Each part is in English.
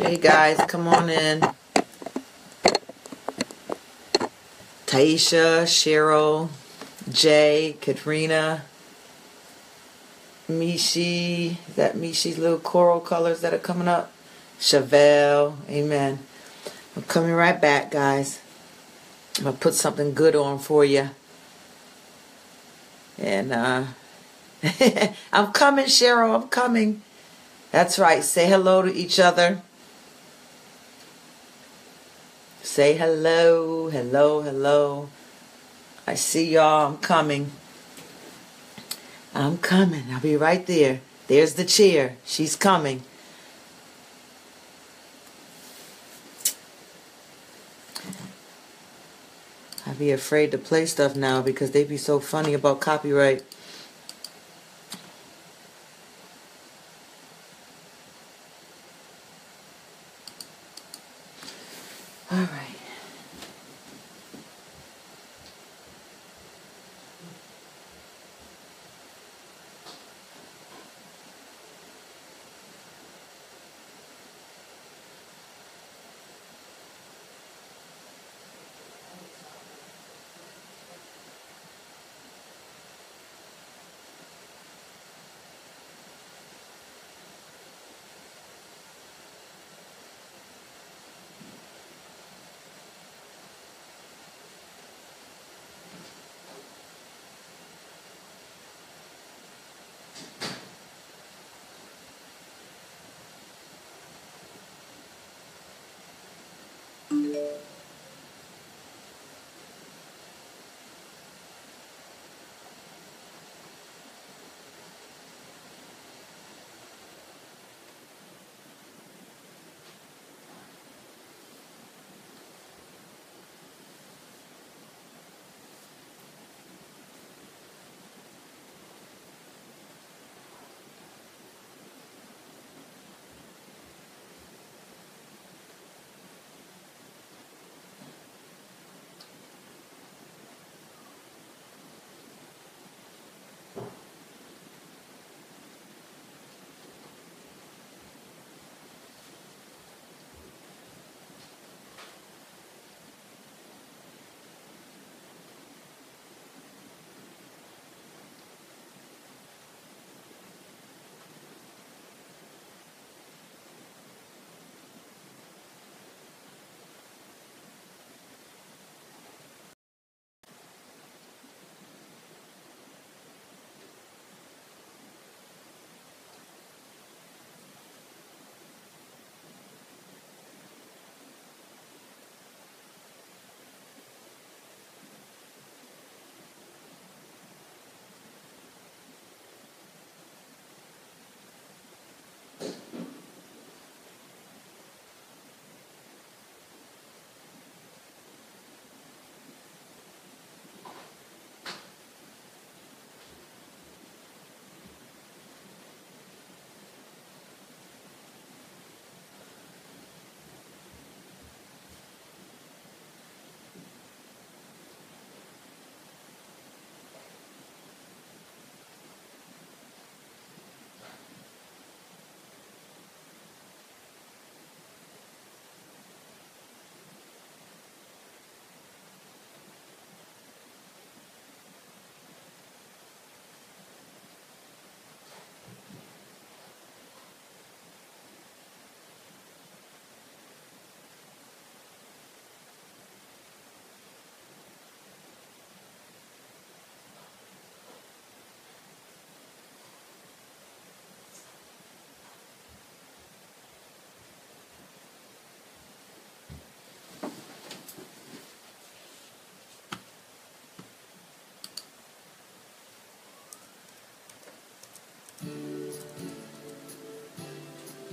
Hey guys, come on in. Taisha, Cheryl, Jay, Katrina, Mishi. Is that Mishi's little coral colors that are coming up? Chevelle. Amen. I'm coming right back, guys. I'm going to put something good on for you. And I'm coming, Cheryl. I'm coming. That's right. Say hello to each other. Say hello, hello, hello. I see y'all. I'm coming. I'm coming. I'll be right there. There's the chair. She's coming. I be afraid to play stuff now because they be so funny about copyright. All right.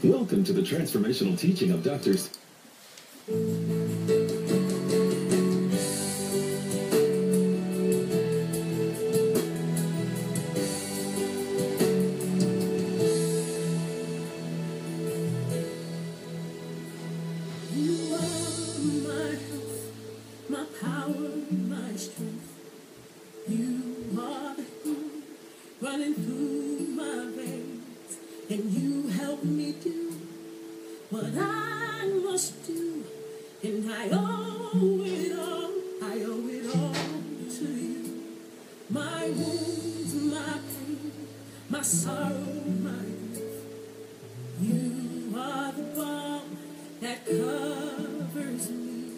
Welcome to the transformational teaching of Dr. Running through my veins, and you help me do what I trust you, and I owe it all. I owe it all to you. My wounds, my pain, my sorrow, my grief. You are the balm that covers me.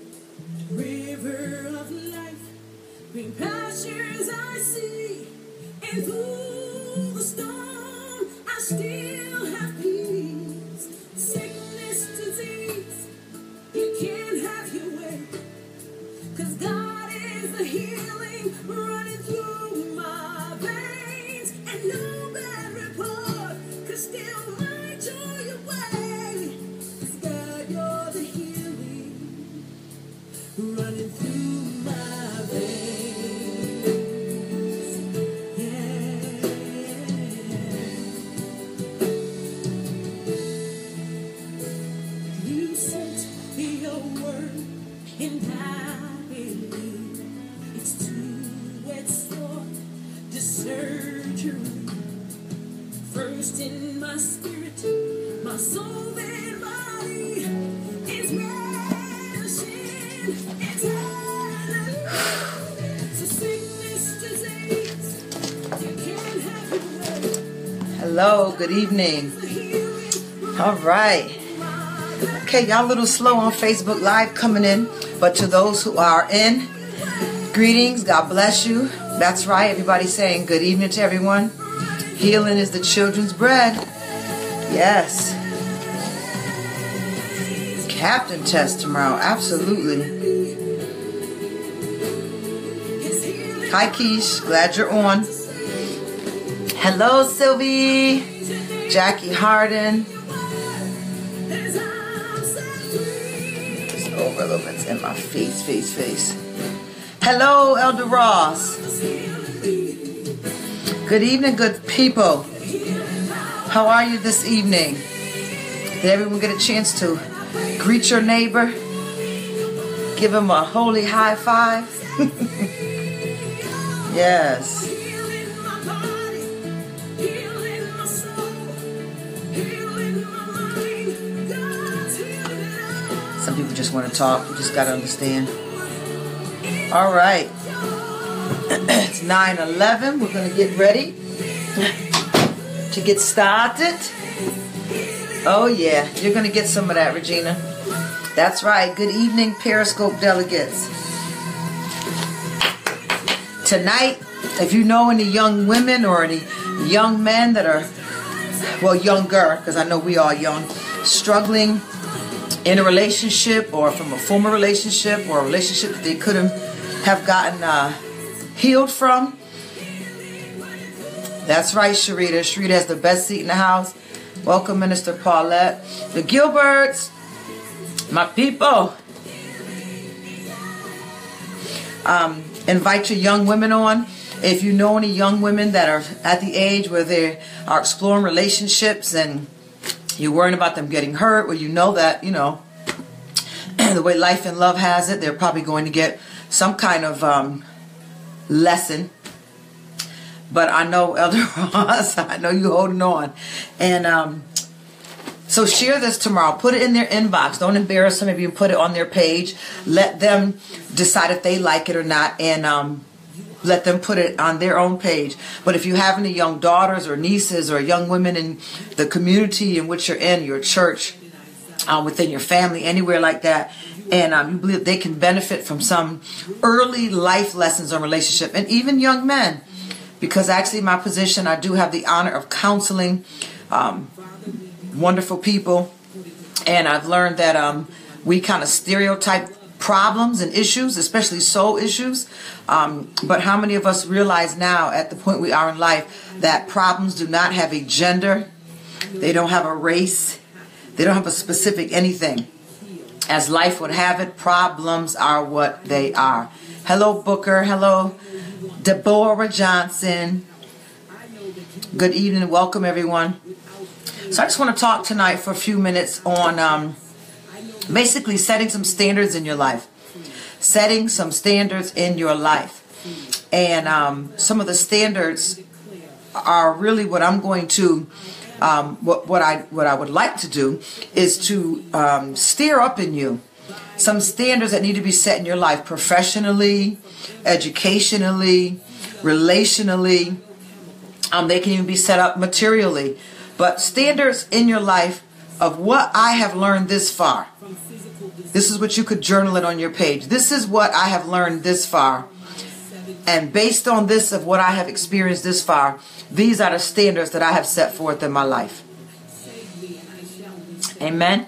River of life, green pastures I see, and through the storm I still have peace. Sickness, disease, you can't have your way, 'cause God is the healing running through my veins, and no bad report could steal my joy away. 'Cause God, you're the healing running through my veins. Yeah. You sent your word, and I believe it's two-edged sword, the surgery. First in my spirit, my soul and body is relishing eternally. So sickness, disease, you can't have your way. Hello, good evening. All right. Okay, y'all a little slow on Facebook Live coming in, but to those who are in, greetings, God bless you. That's right, everybody's saying good evening to everyone. Healing is the children's bread. Yes. Captain test tomorrow, absolutely. Hi, Keish, glad you're on. Hello, Sylvie, Jackie Harden. Just over a little bit in my face. Hello, Elder Ross. Good evening, good people. How are you this evening? Did everyone get a chance to greet your neighbor? Give him a holy high five? Yes. Some people just want to talk. You just got to understand. All right. It's 9:11. We're going to get ready to get started. Oh, yeah. You're going to get some of that, Regina. That's right. Good evening, Periscope delegates. Tonight, if you know any young women or any young men that are, well, younger, because I know we are young, struggling in a relationship or from a former relationship or a relationship that they couldn't have gotten healed from. That's right, Sharita. Sharita has the best seat in the house. Welcome, Minister Paulette. The Gilberts, my people. Invite your young women on. If you know any young women that are at the age where they are exploring relationships and you're worrying about them getting hurt, or you know that, you know, the way life and love has it, they're probably going to get some kind of lesson. But I know, Elder Ross, I know you holding on. And so share this tomorrow. Put it in their inbox. Don't embarrass them if you put it on their page. Let them decide if they like it or not. And let them put it on their own page. But if you have any young daughters or nieces or young women in the community in which you're in, your church, within your family, anywhere like that, and you believe they can benefit from some early life lessons on relationship, and even young men, because actually my position, I do have the honor of counseling wonderful people, and I've learned that we kind of stereotype problems and issues, especially soul issues, but how many of us realize now at the point we are in life that problems do not have a gender, they don't have a race, they don't have a specific anything. As life would have it, problems are what they are. Hello, Booker. Hello, Deborah Johnson. Good evening. Welcome, everyone. So I just want to talk tonight for a few minutes on basically setting some standards in your life. Setting some standards in your life. And some of the standards are really what I'm going to what I would like to do is to stir up in you some standards that need to be set in your life, professionally, educationally, relationally. They can even be set up materially, but standards in your life of what I have learned this far. This is what you could journal it on your page. This is what I have learned this far. And based on this of what I have experienced this far, these are the standards that I have set forth in my life. Amen.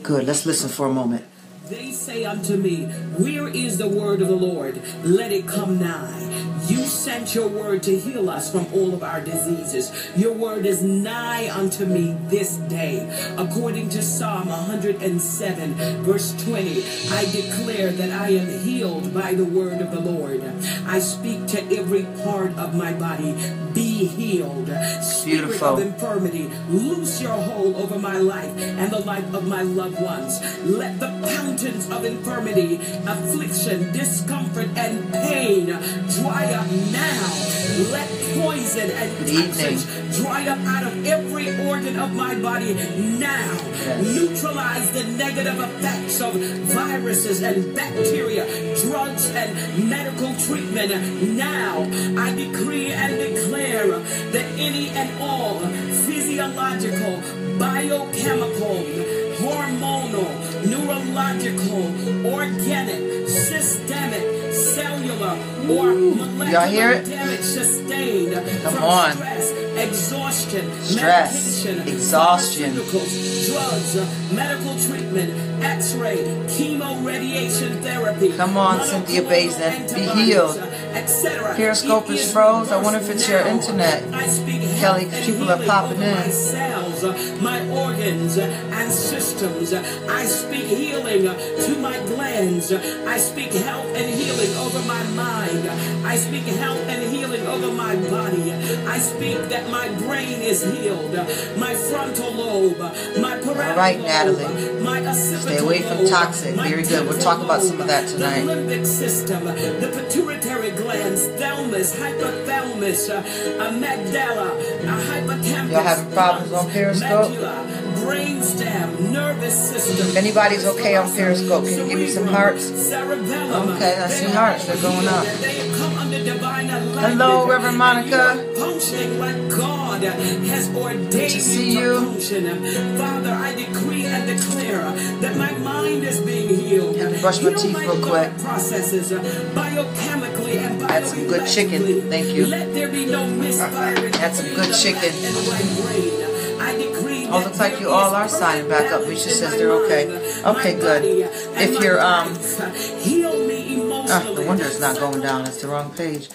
Good. Let's listen for a moment. They say unto me, where is the word of the Lord? Let it come nigh. You sent your word to heal us from all of our diseases. Your word is nigh unto me this day. According to Psalm 107, verse 20, I declare that I am healed by the word of the Lord. I speak to every part of my body, be healed. Spirit Beautiful. of infirmity, loose your hold over my life and the life of my loved ones. Let the fountains of infirmity, affliction, discomfort, and pain dry up now. Let poison and toxins dry up out of every organ of my body now. Neutralize the negative effects of viruses and bacteria, drugs and medical treatment now. I decree and declare that any and all physiological, biochemical, hormonal, neurological, organic, systemic, cellular, or molecular damage sustained from stress, exhaustion, medication, exhaustion, drugs, medical treatment, x-ray, chemo, radiation therapy. Come on, Cynthia Bazin, be healed. Periscope is froze. I wonder if it's your internet, Kelly, because people are popping in. My cells, my organs and systems. I speak healing to my glands. I speak health and healing over my mind. I speak health and healing over my body. I speak that my brain is healed. My frontal lobe, my parietal All right, Natalie. lobe, my occipital Stay away from lobe, toxic. my Very good. We'll talk about some of that tonight. The limbic system, the pituitary glands, thalamus, hypothalamus, amygdala, hippocampus. Y'all having problems on Periscope? Medulla, brainstem, nervous system. If anybody's okay on Periscope, can you give me some hearts? Cerebellum. Okay, I see hearts. They're going up. They come under divine alignment. Hello, Reverend Monica. Functioning like God has ordained Good to see you you. to function. Father, I decree and declare that my mind is being healed. Have to brush my Heal teeth my real quick. thought processes biochemically and That's some good chicken. Thank you. Let there be no misfiring. That's some good chicken. In my brain. I decree Oh, looks like you all are signing back up. Misha says they're okay. Okay, good. If you're no wonder it's not going down. It's the wrong page.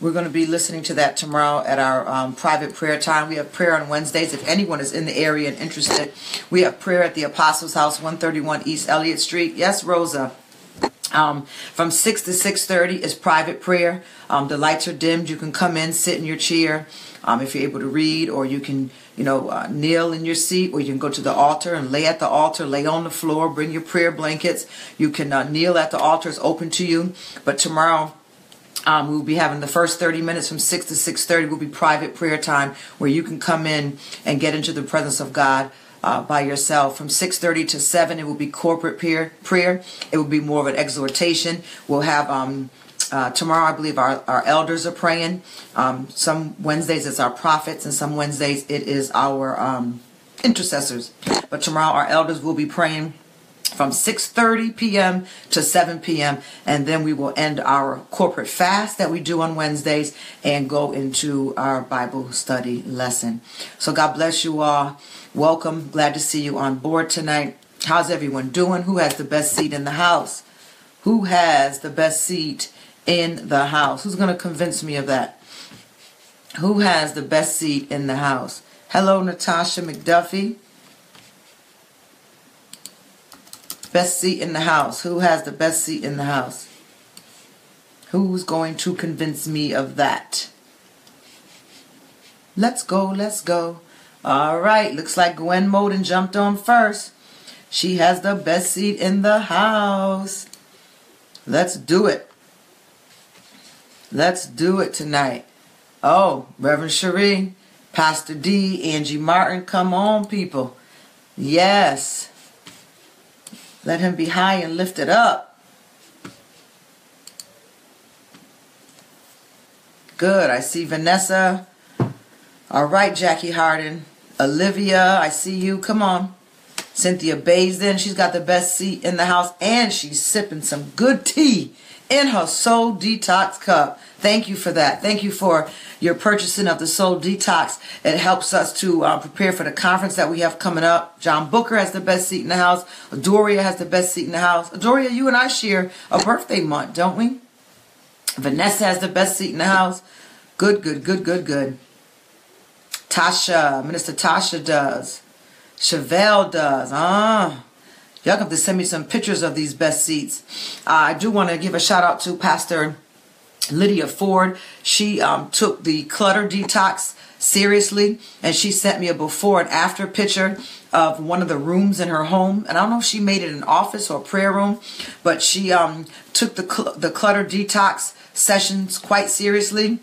We're going to be listening to that tomorrow at our private prayer time. We have prayer on Wednesdays. If anyone is in the area and interested, we have prayer at the Apostles' House, 131 East Elliott Street. Yes, Rosa. From 6 to 6:30 is private prayer. The lights are dimmed. You can come in, sit in your chair. If you're able to read, or you can, kneel in your seat, or you can go to the altar and lay at the altar, lay on the floor, bring your prayer blankets. You can kneel at the altar. It's open to you. But tomorrow, we'll be having the first 30 minutes from 6 to 6:30 will be private prayer time, where you can come in and get into the presence of God by yourself. From 6:30 to 7, it will be corporate prayer. It will be more of an exhortation. We'll have tomorrow, I believe our elders are praying. Some Wednesdays it's our prophets, and some Wednesdays it is our intercessors. But tomorrow our elders will be praying from 6:30 p.m. to 7 p.m. And then we will end our corporate fast that we do on Wednesdays and go into our Bible study lesson. So God bless you all. Welcome. Glad to see you on board tonight. How's everyone doing? Who has the best seat in the house? Who has the best seat in the house? Who's going to convince me of that? Who has the best seat in the house? Hello, Natasha McDuffie. Best seat in the house. Who has the best seat in the house? Who's going to convince me of that? Let's go, let's go. All right, looks like Gwen Moden jumped on first. She has the best seat in the house. Let's do it. Let's do it tonight. Oh, Reverend Cherie, Pastor D, Angie Martin, come on, people. Yes. Let him be high and lifted up. Good. I see Vanessa. All right, Jackie Harden. Olivia, I see you. Come on. Cynthia bathes in. She's got the best seat in the house, and she's sipping some good tea in her Soul Detox cup. Thank you for that. Thank you for your purchasing of the Soul Detox. It helps us to prepare for the conference that we have coming up. John Booker has the best seat in the house. Adoria has the best seat in the house. Adoria, you and I share a birthday month, don't we? Vanessa has the best seat in the house. Good, good, good, good, good. Tasha, Minister Tasha does. Chevelle does. Y'all have to send me some pictures of these best seats. I do want to give a shout out to Pastor Lydia Ford. She took the clutter detox seriously, and she sent me a before and after picture of one of the rooms in her home. And I don't know if she made it an office or a prayer room, but she took the clutter detox sessions quite seriously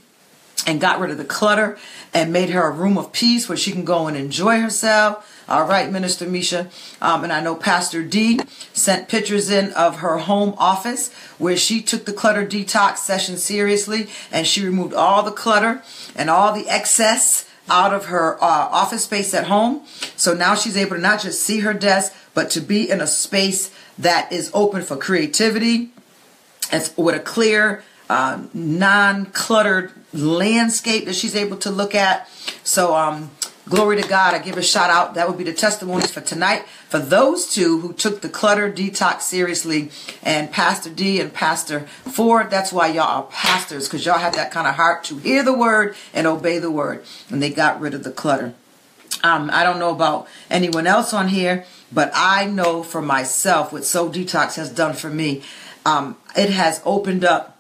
and got rid of the clutter and made her a room of peace where she can go and enjoy herself. All right, Minister Misha. And I know Pastor D sent pictures in of her home office where she took the clutter detox session seriously, and she removed all the clutter and all the excess out of her office space at home. So now she's able to not just see her desk, but to be in a space that is open for creativity and with a clear, non-cluttered landscape that she's able to look at. So glory to God. I give a shout out. That would be the testimonies for tonight for those two who took the clutter detox seriously. And Pastor D and Pastor Ford, that's why y'all are pastors, because y'all have that kind of heart to hear the word and obey the word. And they got rid of the clutter. I don't know about anyone else on here, but I know for myself what Soul Detox has done for me. It has opened up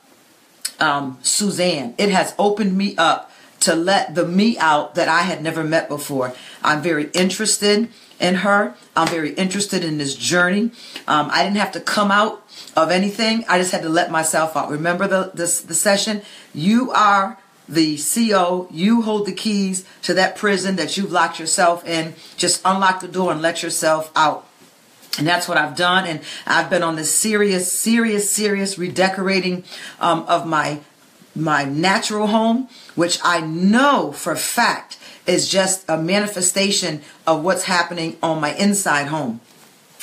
Suzanne. It has opened me up to let the me out that I had never met before. I'm very interested in her. I'm very interested in this journey. I didn't have to come out of anything. I just had to let myself out. Remember the session? You are the CO. You hold the keys to that prison that you've locked yourself in. Just unlock the door and let yourself out. And that's what I've done. And I've been on this serious redecorating of my natural home, which I know for a fact is just a manifestation of what's happening on my inside home.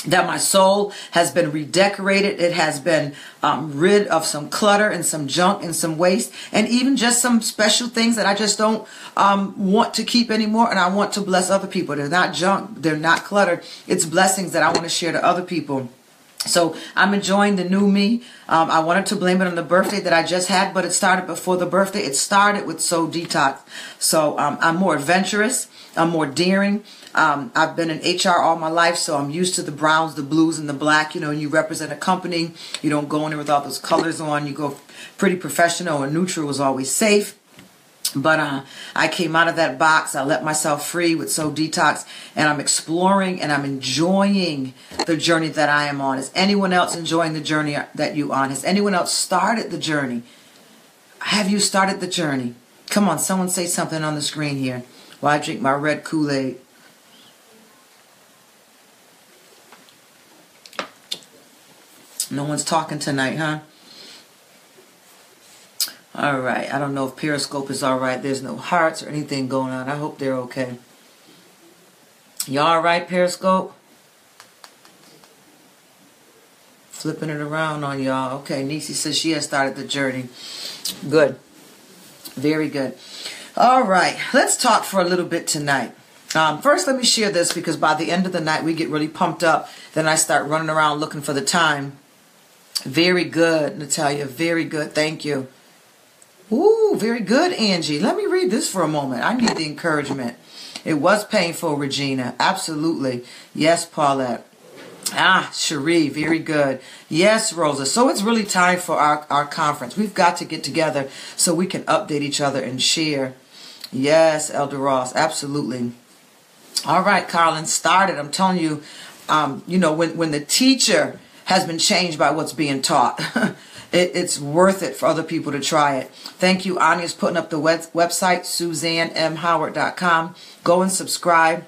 That my soul has been redecorated. It has been rid of some clutter and some junk and some waste, and even just some special things that I just don't want to keep anymore, and I want to bless other people. They're not junk. They're not cluttered. It's blessings that I want to share to other people. So I'm enjoying the new me. I wanted to blame it on the birthday that I just had, but it started before the birthday. It started with Soul Detox. So I'm more adventurous. I'm more daring. I've been in HR all my life, so I'm used to the browns, the blues, and the black. You know, and you represent a company. You don't go in there with all those colors on. You go pretty professional, and neutral is always safe. But I came out of that box. I let myself free with Soul Detox, and I'm exploring and I'm enjoying the journey that I am on. Is anyone else enjoying the journey that you on? Has anyone else started the journey? Have you started the journey? Come on, someone say something on the screen here while I drink my red Kool-Aid. No one's talking tonight, huh? All right. I don't know if Periscope is all right. There's no hearts or anything going on. I hope they're okay. Y'all all right, Periscope? Flipping it around on y'all. Okay. Nisi says she has started the journey. Good. Very good. All right. Let's talk for a little bit tonight. First, let me share this, because by the end of the night, we get really pumped up. Then I start running around looking for the time. Very good, Natalia. Very good. Thank you. Ooh, very good, Angie. Let me read this for a moment. I need the encouragement. It was painful, Regina. Absolutely. Yes, Paulette. Cherie, very good. Yes, Rosa. So it's really time for our conference. We've got to get together so we can update each other and share. Yes, Elder Ross. Absolutely. All right, Carlin, started. I'm telling you, you know, when the teacher has been changed by what's being taught. It's worth it for other people to try it. Thank you. Anya's putting up the website, SuzanneMHoward.com. Go and subscribe.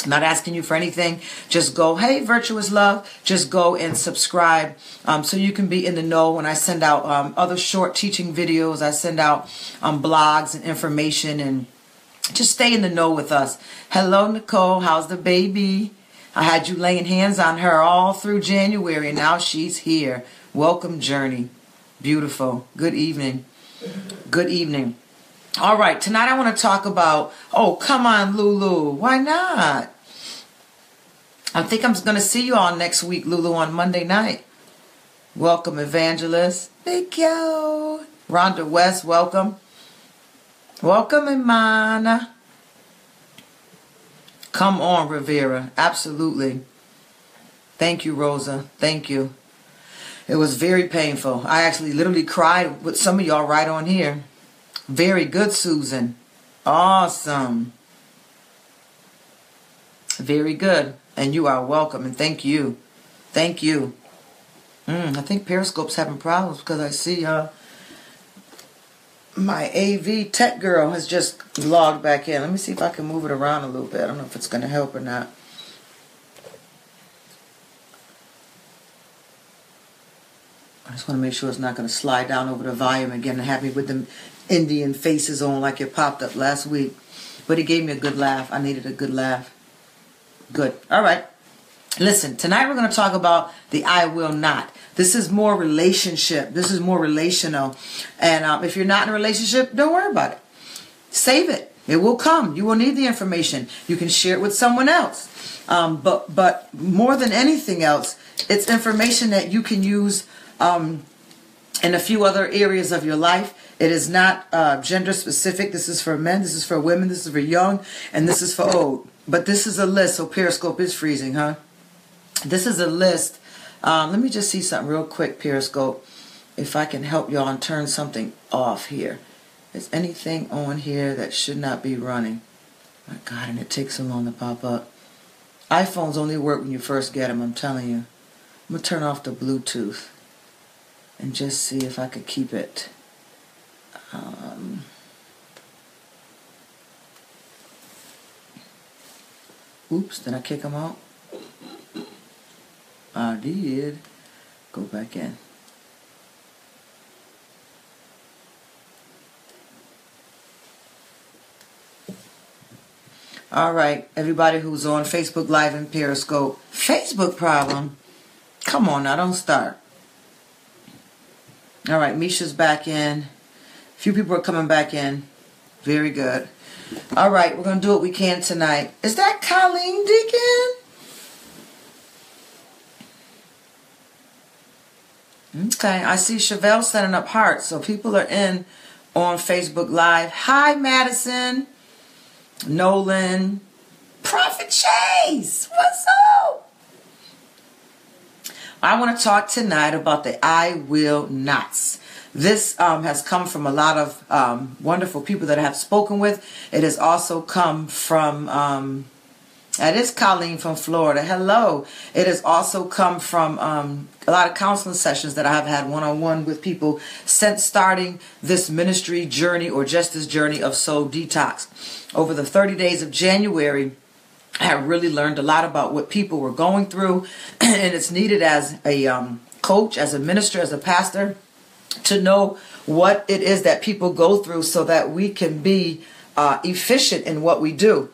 I'm not asking you for anything. Just go, hey, Virtuous Love. Just go and subscribe so you can be in the know when I send out other short teaching videos. I send out blogs and information, and just stay in the know with us. Hello, Nicole. How's the baby? I had you laying hands on her all through January, and now she's here. Welcome, Journey. Beautiful. Good evening. Good evening. All right. Tonight I want to talk about, oh, come on, Lulu. Why not? I think I'm going to see you all next week, Lulu, on Monday night. Welcome, Evangelist. Thank you. Rhonda West, welcome. Welcome, Imana. Come on, Rivera. Absolutely. Thank you, Rosa. Thank you. It was very painful. I actually literally cried with some of y'all right on here. Very good, Susan. Awesome. Very good. And you are welcome. And thank you. Thank you. I think Periscope's having problems because I see my AV tech girl has just logged back in. Let me see if I can move it around a little bit. I don't know if it's going to help or not. I just want to make sure it's not going to slide down over the volume again and have me with the Indian faces on like it popped up last week. But it gave me a good laugh. I needed a good laugh. Good. All right. Listen, tonight we're going to talk about the I will not. This is more relationship. This is more relational. And if you're not in a relationship, don't worry about it. Save it. It will come. You will need the information. You can share it with someone else. But more than anything else, it's information that you can use in a few other areas of your life. It is not gender specific. This is for men. This is for women. This is for young. And this is for old. But this is a list. So Periscope is freezing, huh? This is a list. Let me just see something real quick, Periscope. If I can help y'all and turn something off here. Is anything on here that should not be running? My God, and it takes so long to pop up. iPhones only work when you first get them, I'm telling you. I'm going to turn off the Bluetooth and just see if I could keep it. Oops, did I kick them out? I did. Go back in. All right, everybody who's on Facebook Live and Periscope. Facebook problem? Come on now, don't start. All right, Misha's back in. A few people are coming back in. Very good. All right, we're going to do what we can tonight. Is that Colleen Deacon? Okay, I see Chevelle setting up hearts, so people are in on Facebook Live. Hi, Madison, Nolan, Prophet Chase, what's up? I want to talk tonight about the I will nots. This has come from a lot of wonderful people that I have spoken with. It has also come from, that is Colleen from Florida. Hello. It has also come from a lot of counseling sessions that I have had one-on-one with people since starting this ministry journey or just this journey of Soul Detox. Over the 30 days of January, I have really learned a lot about what people were going through, and it's needed as a coach, as a minister, as a pastor, to know what it is that people go through so that we can be efficient in what we do.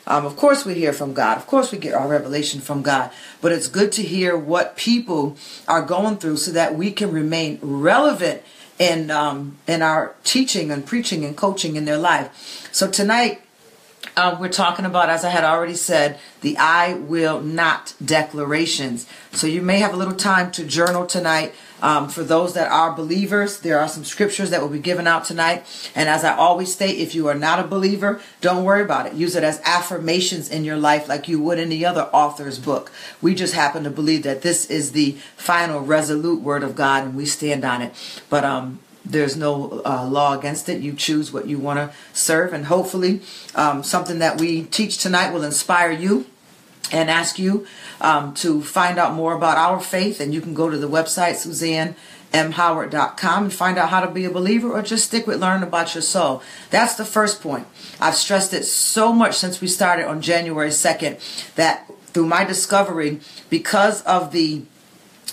Of course we hear from God. Of course we get our revelation from God. But it's good to hear what people are going through so that we can remain relevant in our teaching and preaching and coaching in their life. So tonight, we're talking about, as I had already said, the I will not declarations. So you may have a little time to journal tonight. For those that are believers, there are some scriptures that will be given out tonight. And as I always state, if you are not a believer, don't worry about it. Use it as affirmations in your life like you would any other author's book. We just happen to believe that this is the final resolute word of God, and we stand on it. But there's no law against it. You choose what you want to serve, and hopefully something that we teach tonight will inspire you and ask you to find out more about our faith. And you can go to the website, SuzanneMHoward.com, and find out how to be a believer, or just stick with learning about your soul. That's the first point. I've stressed it so much since we started on January 2nd that through my discovery, because of the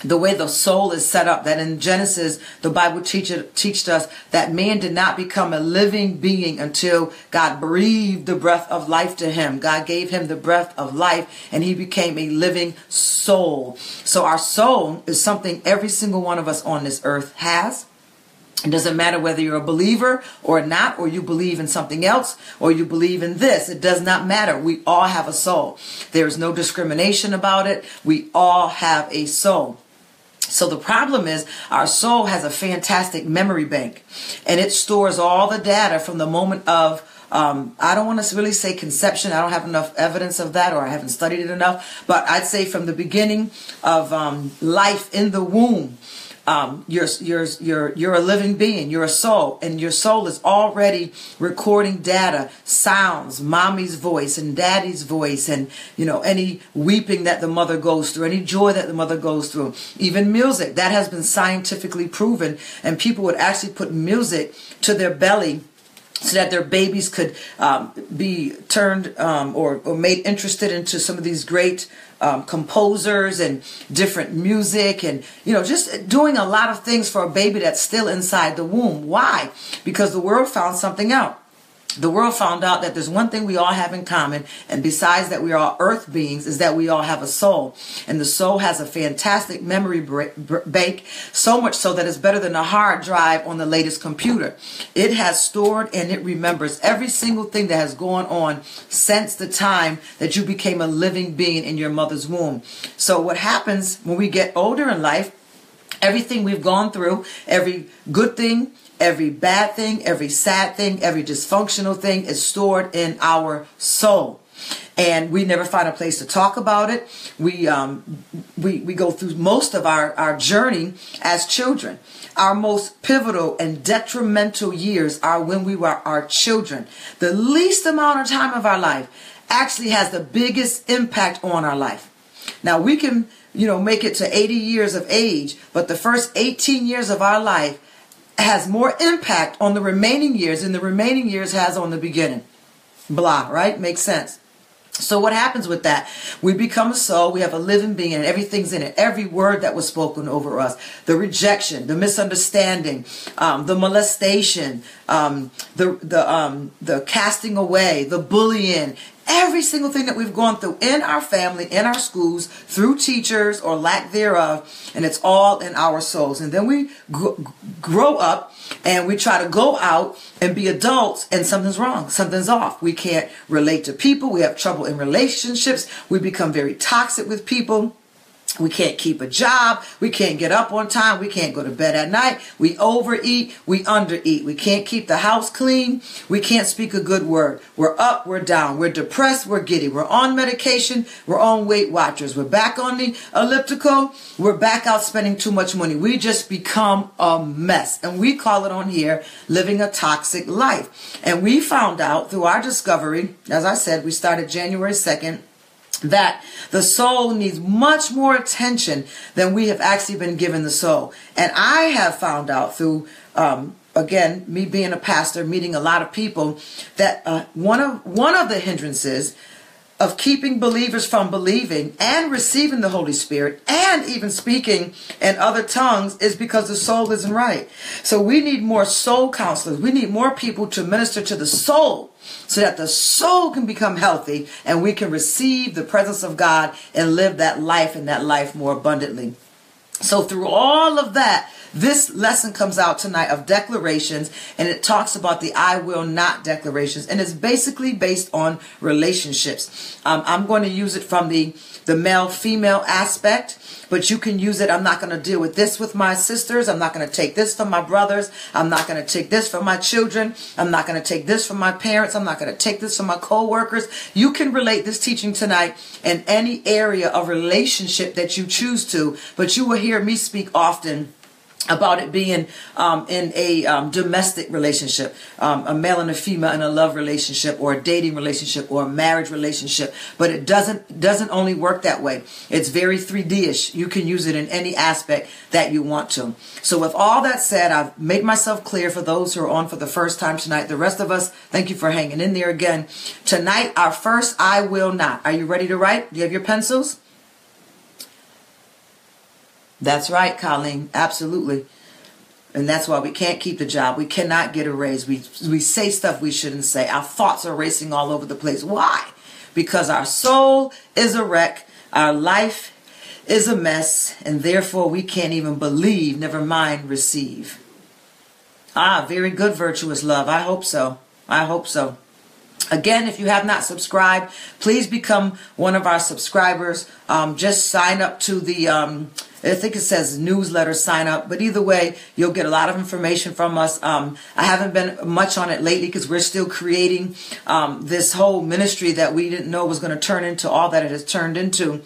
way the soul is set up, that in Genesis, the Bible teaches us that man did not become a living being until God breathed the breath of life to him. God gave him the breath of life, and he became a living soul. So our soul is something every single one of us on this earth has. It doesn't matter whether you're a believer or not, or you believe in something else, or you believe in this. It does not matter. We all have a soul. There's no discrimination about it. We all have a soul. So the problem is our soul has a fantastic memory bank, and it stores all the data from the moment of, I don't want to really say conception. I don't have enough evidence of that, or I haven't studied it enough, but I'd say from the beginning of life in the womb. You're a living being. You're a soul, and your soul is already recording data, sounds, mommy's voice and daddy's voice, and any weeping that the mother goes through, any joy that the mother goes through, even music that has been scientifically proven. And people would actually put music to their belly so that their babies could be turned or made interested into some of these great composers and different music, and just doing a lot of things for a baby that's still inside the womb. Why? Because the world found something out. The world found out that there's one thing we all have in common, and besides that we are all earth beings, is that we all have a soul. And the soul has a fantastic memory bank, so much so that it's better than a hard drive on the latest computer. It has stored and it remembers every single thing that has gone on since the time that you became a living being in your mother's womb. So what happens when we get older in life, everything we've gone through, every good thing, every bad thing, every sad thing, every dysfunctional thing is stored in our soul. And we never find a place to talk about it. We go through most of our journey as children. Our most pivotal and detrimental years are when we were our children. The least amount of time of our life actually has the biggest impact on our life. Now we can, make it to 80 years of age, but the first 18 years of our life has more impact on the remaining years than the remaining years has on the beginning. Blah, right? Makes sense. So what happens with that? We become a soul. We have a living being, and everything's in it. Every word that was spoken over us, the rejection, the misunderstanding, the molestation, the casting away, the bullying, every single thing that we've gone through in our family, in our schools, through teachers or lack thereof, and it's all in our souls. And then we grow up and we try to go out and be adults, and something's wrong, something's off. We can't relate to people. We have trouble in relationships. We become very toxic with people. We can't keep a job. We can't get up on time. We can't go to bed at night. We overeat. We undereat. We can't keep the house clean. We can't speak a good word. We're up. We're down. We're depressed. We're giddy. We're on medication. We're on Weight Watchers. We're back on the elliptical. We're back out spending too much money. We just become a mess. And we call it on here living a toxic life. And we found out through our discovery, as I said, we started January 2nd, that the soul needs much more attention than we have actually been given the soul. And I have found out through, again, me being a pastor, meeting a lot of people, that one of the hindrances of keeping believers from believing and receiving the Holy Spirit and even speaking in other tongues is because the soul isn't right. So we need more soul counselors. We need more people to minister to the soul, so that the soul can become healthy and we can receive the presence of God and live that life, and that life more abundantly. So through all of that, this lesson comes out tonight of declarations, and it talks about the I will not declarations, and it's basically based on relationships. I'm going to use it from the male-female aspect, but you can use it. I'm not going to deal with this with my sisters. I'm not going to take this from my brothers. I'm not going to take this from my children. I'm not going to take this from my parents. I'm not going to take this from my co-workers. You can relate this teaching tonight in any area of relationship that you choose to, but you will hear me speak often about it being in a domestic relationship, a male and a female in a love relationship, or a dating relationship, or a marriage relationship. But it doesn't only work that way. It's very 3D-ish. You can use it in any aspect that you want to. So with all that said, I've made myself clear for those who are on for the first time tonight. The rest of us, thank you for hanging in there again. Tonight, our first I will not. Are you ready to write? Do you have your pencils? That's right, Colleen. Absolutely. And that's why we can't keep the job. We cannot get a raise. We say stuff we shouldn't say. Our thoughts are racing all over the place. Why? Because our soul is a wreck. Our life is a mess. And therefore we can't even believe, never mind receive. Very good, virtuous love. I hope so. I hope so. Again, if you have not subscribed, please become one of our subscribers. Just sign up to the, I think it says newsletter sign up. But either way, you'll get a lot of information from us. I haven't been much on it lately because we're still creating this whole ministry that we didn't know was going to turn into all that it has turned into.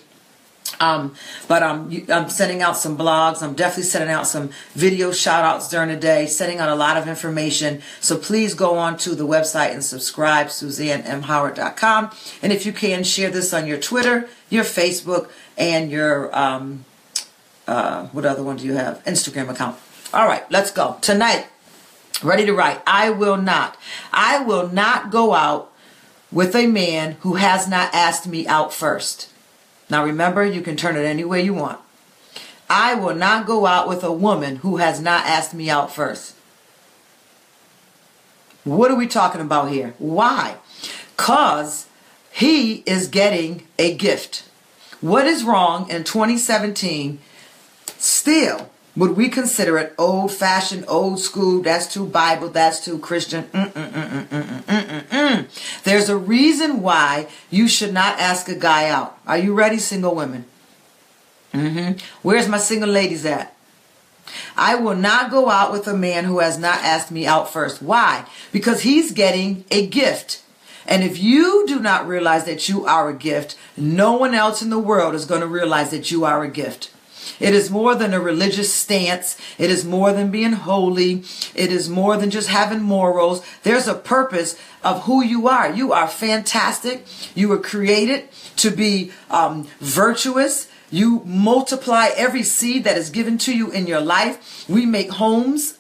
But I'm sending out some blogs. I'm definitely sending out some video shout outs during the day, sending out a lot of information. So please go on to the website and subscribe, SuzanneMHoward.com. And if you can, share this on your Twitter, your Facebook, and your, what other one do you have? Instagram account. All right, let's go. Tonight, ready to write. I will not go out with a man who has not asked me out first. Now remember, you can turn it any way you want. I will not go out with a woman who has not asked me out first. What are we talking about here? Why? Because he is getting a gift. What is wrong in 2017? Still, would we consider it old-fashioned, old school? That's too Bible, that's too Christian. There's a reason why you should not ask a guy out. Are you ready, single women? Where's my single ladies at? I will not go out with a man who has not asked me out first. Why? Because he's getting a gift. And if you do not realize that you are a gift, no one else in the world is going to realize that you are a gift. It is more than a religious stance. It is more than being holy. It is more than just having morals. There's a purpose of who you are. You are fantastic. You were created to be virtuous. You multiply every seed that is given to you in your life. We make homes.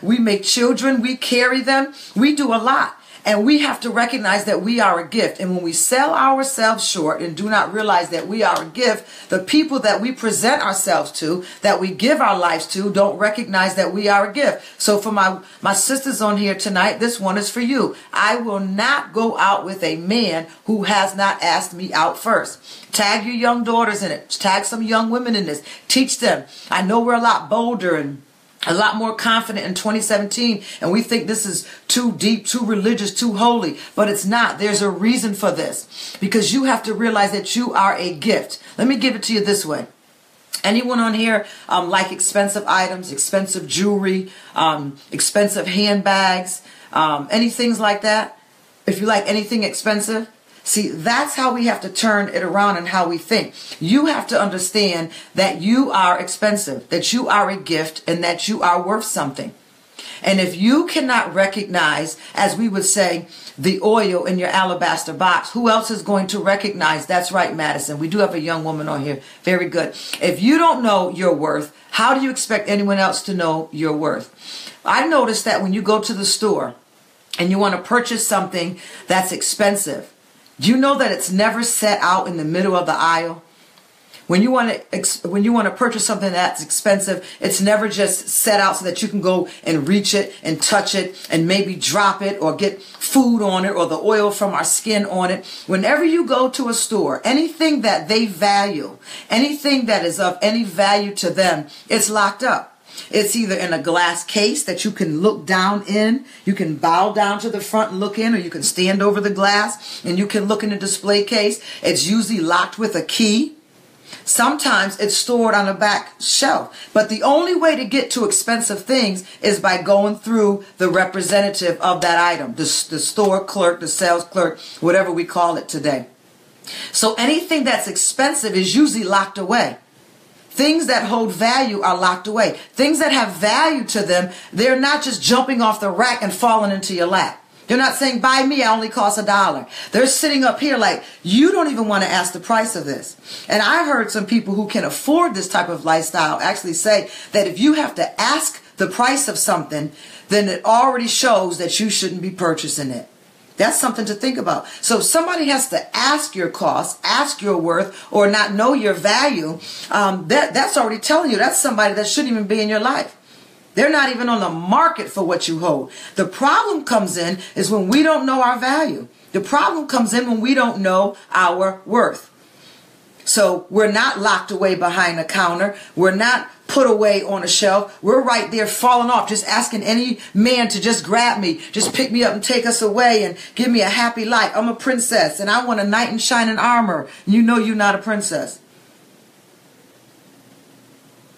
We make children. We carry them. We do a lot. And we have to recognize that we are a gift. And when we sell ourselves short and do not realize that we are a gift, the people that we present ourselves to, that we give our lives to, don't recognize that we are a gift. So for my sisters on here tonight, this one is for you. I will not go out with a man who has not asked me out first. Tag your young daughters in it. Tag some young women in this. Teach them. I know we're a lot bolder and a lot more confident in 2017, and we think this is too deep, too religious, too holy, but it's not. There's a reason for this, because you have to realize that you are a gift. Let me give it to you this way. Anyone on here like expensive items, expensive jewelry, expensive handbags, any things like that? If you like anything expensive, see, that's how we have to turn it around and how we think. You have to understand that you are expensive, that you are a gift, and that you are worth something. And if you cannot recognize, as we would say, the oil in your alabaster box, who else is going to recognize? That's right, Madison. We do have a young woman on here. Very good. If you don't know your worth, how do you expect anyone else to know your worth? I noticed that when you go to the store and you want to purchase something that's expensive, do you know that it's never set out in the middle of the aisle? When you want to purchase something that's expensive, it's never just set out so that you can go and reach it and touch it and maybe drop it or get food on it or the oil from our skin on it. Whenever you go to a store, anything that they value, anything that is of any value to them, it's locked up. It's either in a glass case that you can look down in. You can bow down to the front and look in, or you can stand over the glass and you can look in the display case. It's usually locked with a key. Sometimes it's stored on a back shelf. But the only way to get to expensive things is by going through the representative of that item, the store clerk, the sales clerk, whatever we call it today. So anything that's expensive is usually locked away. Things that hold value are locked away. Things that have value to them, they're not just jumping off the rack and falling into your lap. They're not saying, buy me, I only cost $1. They're sitting up here like, you don't even want to ask the price of this. And I heard some people who can afford this type of lifestyle actually say that if you have to ask the price of something, then it already shows that you shouldn't be purchasing it. That's something to think about. So if somebody has to ask your cost, ask your worth, or not know your value, that's already telling you that's somebody that shouldn't even be in your life. They're not even on the market for what you hold. The problem comes in is when we don't know our value. The problem comes in when we don't know our worth. So we're not locked away behind a counter. We're not put away on a shelf. We're right there falling off, just asking any man to just grab me, just pick me up and take us away and give me a happy life. I'm a princess and I want a knight in shining armor. You know you're not a princess.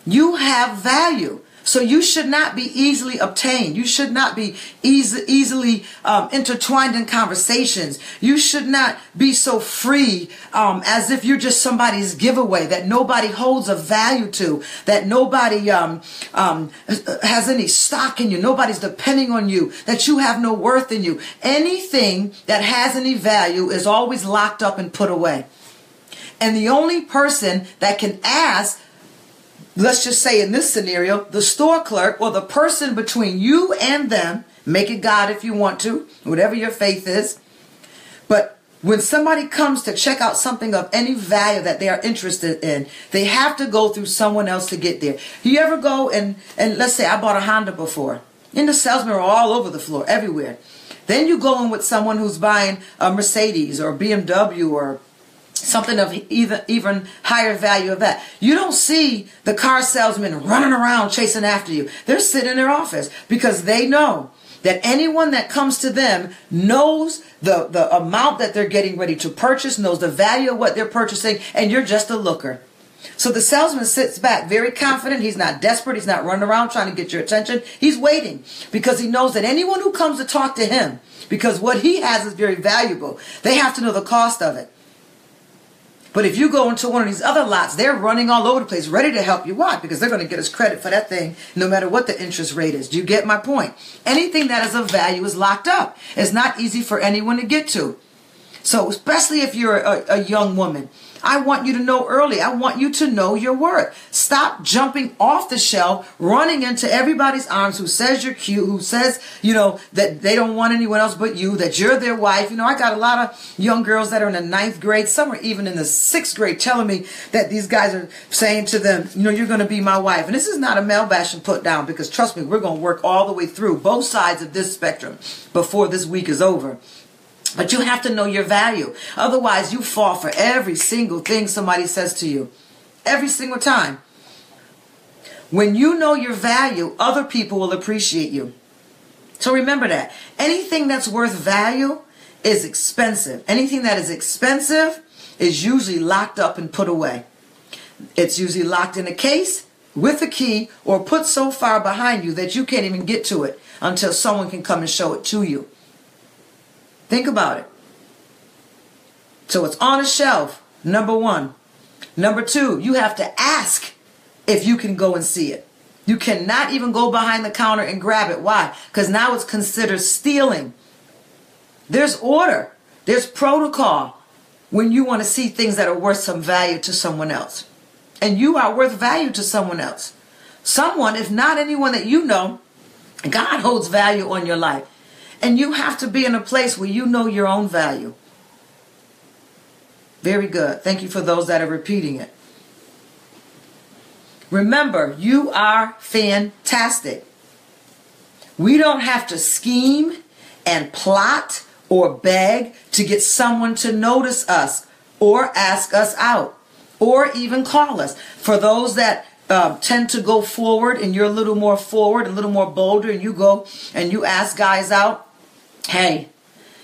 You have value. So you should not be easily obtained. You should not be easily intertwined in conversations. You should not be so free as if you're just somebody's giveaway that nobody holds a value to, that nobody has any stock in you. Nobody's depending on you, that you have no worth in you. Anything that has any value is always locked up and put away. And the only person that can ask, let's just say in this scenario, the store clerk or the person between you and them, make it God if you want to, whatever your faith is. But when somebody comes to check out something of any value that they are interested in, they have to go through someone else to get there. You ever go and let's say I bought a Honda before, and the salesmen are all over the floor, everywhere. Then you go in with someone who's buying a Mercedes or BMW or something of even higher value of that. You don't see the car salesman running around chasing after you. They're sitting in their office because they know that anyone that comes to them knows the amount that they're getting ready to purchase, knows the value of what they're purchasing, and you're just a looker. So the salesman sits back very confident. He's not desperate. He's not running around trying to get your attention. He's waiting because he knows that anyone who comes to talk to him, because what he has is very valuable, they have to know the cost of it. But if you go into one of these other lots, they're running all over the place, ready to help you. Why? Because they're going to get us credit for that thing, no matter what the interest rate is. Do you get my point? Anything that is of value is locked up. It's not easy for anyone to get to. So especially if you're a young woman, I want you to know early. I want you to know your worth. Stop jumping off the shelf, running into everybody's arms who says you're cute, who says, that they don't want anyone else but you, that you're their wife. I got a lot of young girls that are in the 9th grade. Some are even in the 6th grade telling me that these guys are saying to them, you're going to be my wife. And this is not a male bashing put down, because trust me, we're going to work all the way through both sides of this spectrum before this week is over. But you have to know your value. Otherwise, you fall for every single thing somebody says to you. Every single time. When you know your value, other people will appreciate you. So remember that. Anything that's worth value is expensive. Anything that is expensive is usually locked up and put away. It's usually locked in a case with a key or put so far behind you that you can't even get to it until someone can come and show it to you. Think about it. So it's on a shelf, number one. Number two, you have to ask if you can go and see it. You cannot even go behind the counter and grab it. Why? Because now it's considered stealing. There's order. There's protocol when you want to see things that are worth some value to someone else. And you are worth value to someone else. Someone, if not anyone that you know, God holds value on your life. And you have to be in a place where you know your own value. Very good. Thank you for those that are repeating it. Remember, you are fantastic. We don't have to scheme and plot or beg to get someone to notice us or ask us out or even call us. For those that tend to go forward and you're a little more forward, a little more bolder, and you go and you ask guys out, hey,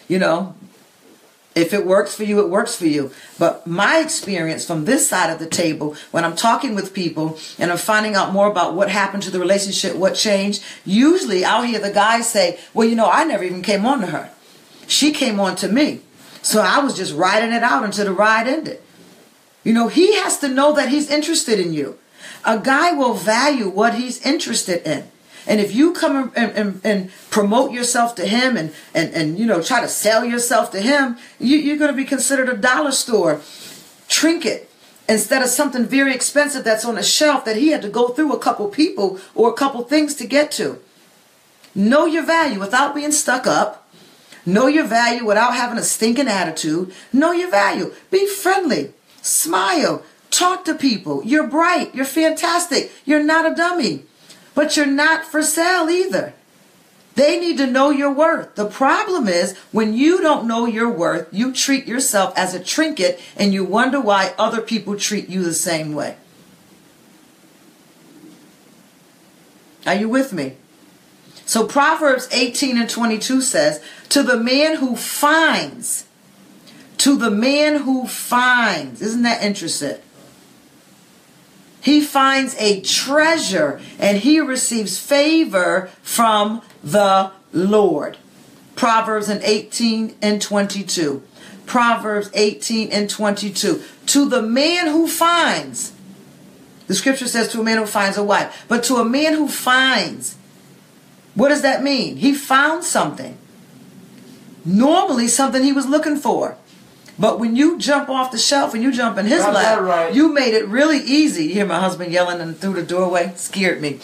if it works for you, it works for you. But my experience from this side of the table, when I'm talking with people and I'm finding out more about what happened to the relationship, what changed, usually I'll hear the guys say, well, I never even came on to her. She came on to me. So I was just riding it out until the ride ended. He has to know that he's interested in you. A guy will value what he's interested in. And if you come and promote yourself to him and you know, try to sell yourself to him, you're going to be considered a dollar store trinket instead of something very expensive that's on a shelf that he had to go through a couple people or a couple things to get to. Know your value without being stuck up. Know your value without having a stinking attitude. Know your value. Be friendly. Smile. Talk to people. You're bright. You're fantastic. You're not a dummy. But you're not for sale either. They need to know your worth. The problem is when you don't know your worth, you treat yourself as a trinket and you wonder why other people treat you the same way. Are you with me? So Proverbs 18 and 22 says, to the man who finds, isn't that interesting? He finds a treasure and he receives favor from the Lord. Proverbs 18 and 22. Proverbs 18 and 22. To the man who finds. The scripture says to a man who finds a wife. But to a man who finds. What does that mean? He found something. Normally something he was looking for. But when you jump off the shelf and you jump in his lap, right, you made it really easy. You hear my husband yelling through the doorway? Scared me.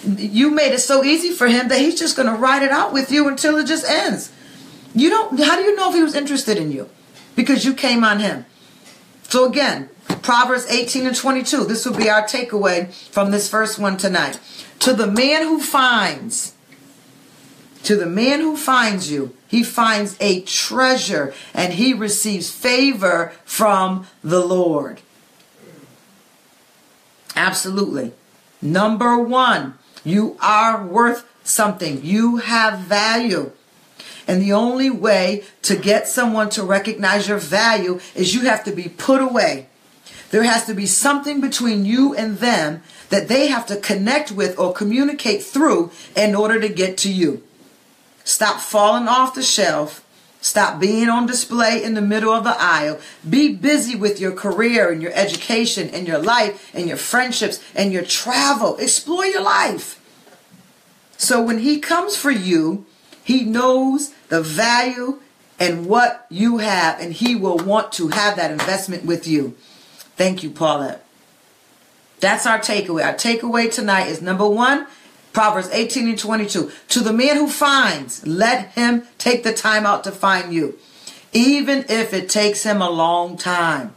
You made it so easy for him that he's just going to ride it out with you until it just ends. How do you know if he was interested in you? Because you came on him. So again, Proverbs 18 and 22. This will be our takeaway from this first one tonight. To the man who finds. To the man who finds you, he finds a treasure and he receives favor from the Lord. Absolutely. Number one, you are worth something. You have value. And the only way to get someone to recognize your value is you have to be put away. There has to be something between you and them that they have to connect with or communicate through in order to get to you. Stop falling off the shelf. Stop being on display in the middle of the aisle. Be busy with your career and your education and your life and your friendships and your travel. Explore your life. So when he comes for you, he knows the value and what you have, and he will want to have that investment with you. Thank you, Paulette. That's our takeaway. Our takeaway tonight is number one, Proverbs 18 and 22. To the man who finds, let him take the time out to find you, even if it takes him a long time.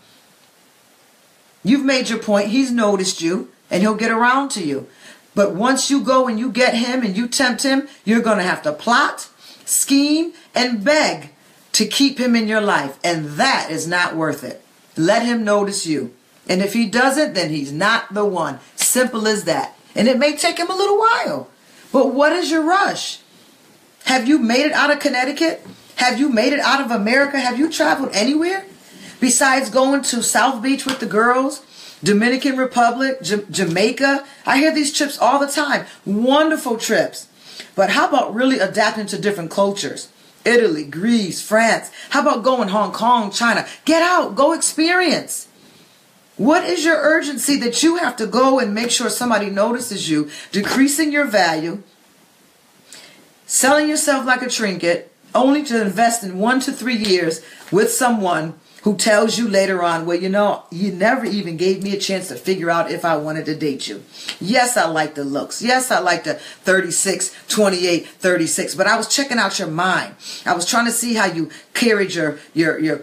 You've made your point. He's noticed you, and he'll get around to you. But once you go and you get him and you tempt him, you're going to have to plot, scheme, and beg to keep him in your life. And that is not worth it. Let him notice you. And if he doesn't, then he's not the one. Simple as that. And it may take him a little while. But what is your rush? Have you made it out of Connecticut? Have you made it out of America? Have you traveled anywhere? Besides going to South Beach with the girls, Dominican Republic, Jamaica. I hear these trips all the time. Wonderful trips. But how about really adapting to different cultures? Italy, Greece, France. How about going Hong Kong, China? Get out. Go experience. What is your urgency that you have to go and make sure somebody notices you, decreasing your value, selling yourself like a trinket, only to invest in 1 to 3 years with someone who tells you later on, well, you know, you never even gave me a chance to figure out if I wanted to date you. Yes, I like the looks. Yes, I like the 36, 28, 36. But I was checking out your mind. I was trying to see how you carried your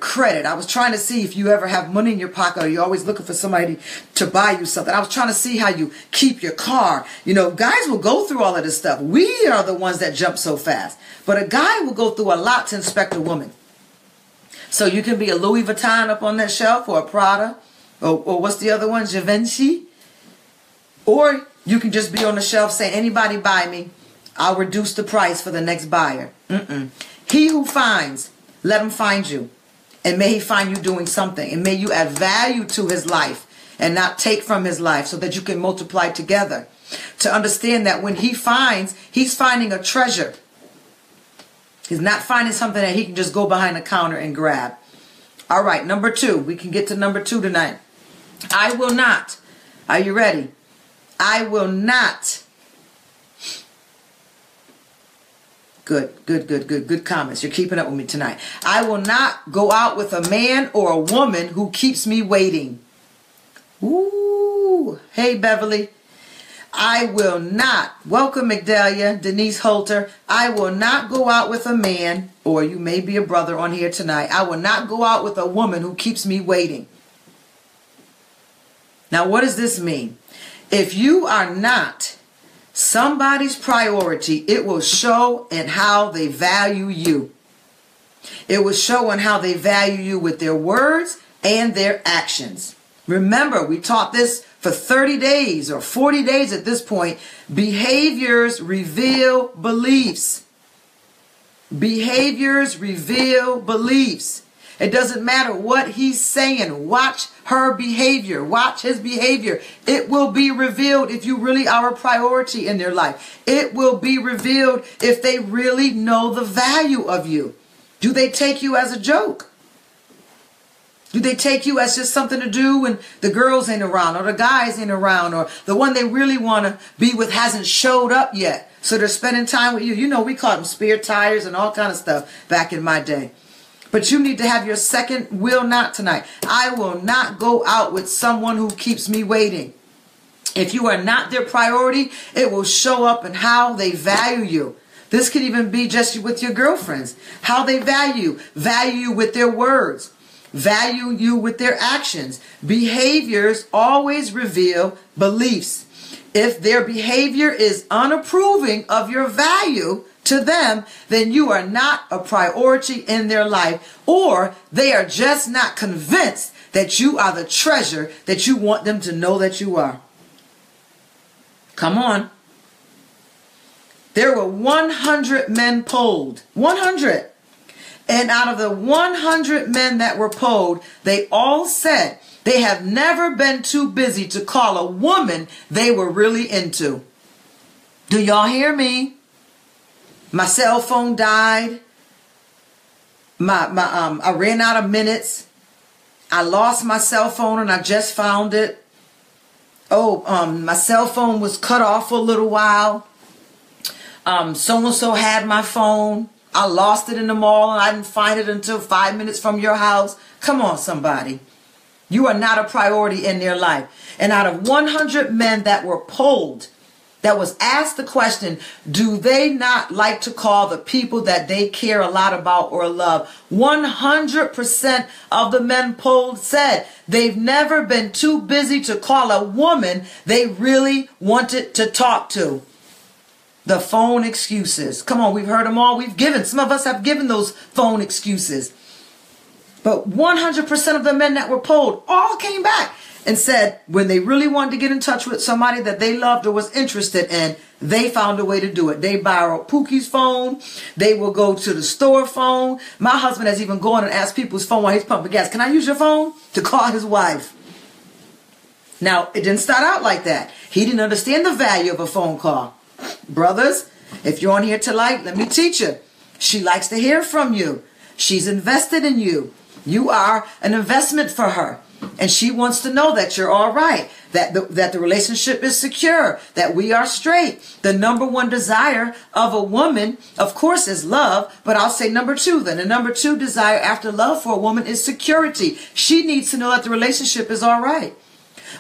credit. I was trying to see if you ever have money in your pocket or you're always looking for somebody to buy you something. I was trying to see how you keep your car. You know, guys will go through all of this stuff. We are the ones that jump so fast. But a guy will go through a lot to inspect a woman. So you can be a Louis Vuitton up on that shelf, or a Prada, or what's the other one, Givenchy? Or you can just be on the shelf saying, anybody buy me, I'll reduce the price for the next buyer. He who finds, let him find you. And may he find you doing something. And may you add value to his life and not take from his life, so that you can multiply together. To understand that when he finds, he's finding a treasure. He's not finding something that he can just go behind the counter and grab. All right, number 2. We can get to number 2 tonight. I will not Are you ready? I will not. Good comments. You're keeping up with me tonight. I will not go out with a man or a woman who keeps me waiting. Ooh. Hey, Beverly. I will not. Welcome, Migdalia, Denise Holter. I will not go out with a man, or you may be a brother on here tonight. I will not go out with a woman who keeps me waiting. Now, what does this mean? If you are not somebody's priority, it will show in how they value you. It will show in how they value you with their words and their actions. Remember, we taught this for 30 days or 40 days at this point. Behaviors reveal beliefs. Behaviors reveal beliefs. It doesn't matter what he's saying. Watch her behavior. Watch his behavior. It will be revealed if you really are a priority in their life. It will be revealed if they really know the value of you. Do they take you as a joke? Do they take you as just something to do when the girls ain't around or the guys ain't around or the one they really want to be with hasn't showed up yet? So they're spending time with you. You know, we called them spare tires and all kind of stuff back in my day. But you need to have your second will not tonight. I will not go out with someone who keeps me waiting. If you are not their priority, it will show up in how they value you. This could even be just with your girlfriends. How they value you with their words. Value you with their actions. Behaviors always reveal beliefs. If their behavior is unapproving of your value to them, then you are not a priority in their life, or they are just not convinced that you are the treasure that you want them to know that you are. Come on. There were 100 men polled. 100. And out of the 100 men that were polled, they all said they have never been too busy to call a woman they were really into. Do y'all hear me? My cell phone died. I ran out of minutes. I lost my cell phone and I just found it. My cell phone was cut off for a little while. So-and-so had my phone. I lost it in the mall and I didn't find it until 5 minutes from your house. Come on, somebody. You are not a priority in their life. And out of 100 men that were polled, that was asked the question, do they not like to call the people that they care a lot about or love? 100% of the men polled said they've never been too busy to call a woman they really wanted to talk to. The phone excuses. Come on, we've heard them all. Some of us have given those phone excuses. But 100% of the men that were polled all came back and said when they really wanted to get in touch with somebody that they loved or was interested in, they found a way to do it. They borrow Pookie's phone. They will go to the store phone. My husband has even gone and asked people's phone while he's pumping gas. Can I use your phone? To call his wife. Now, it didn't start out like that. He didn't understand the value of a phone call. Brothers, if you're on here tonight, let me teach you. She likes to hear from you. She's invested in you. You are an investment for her. And she wants to know that you're all right, that the relationship is secure, that we are straight. The number one desire of a woman, of course, is love. But I'll say number two then. The number two desire after love for a woman is security. She needs to know that the relationship is all right.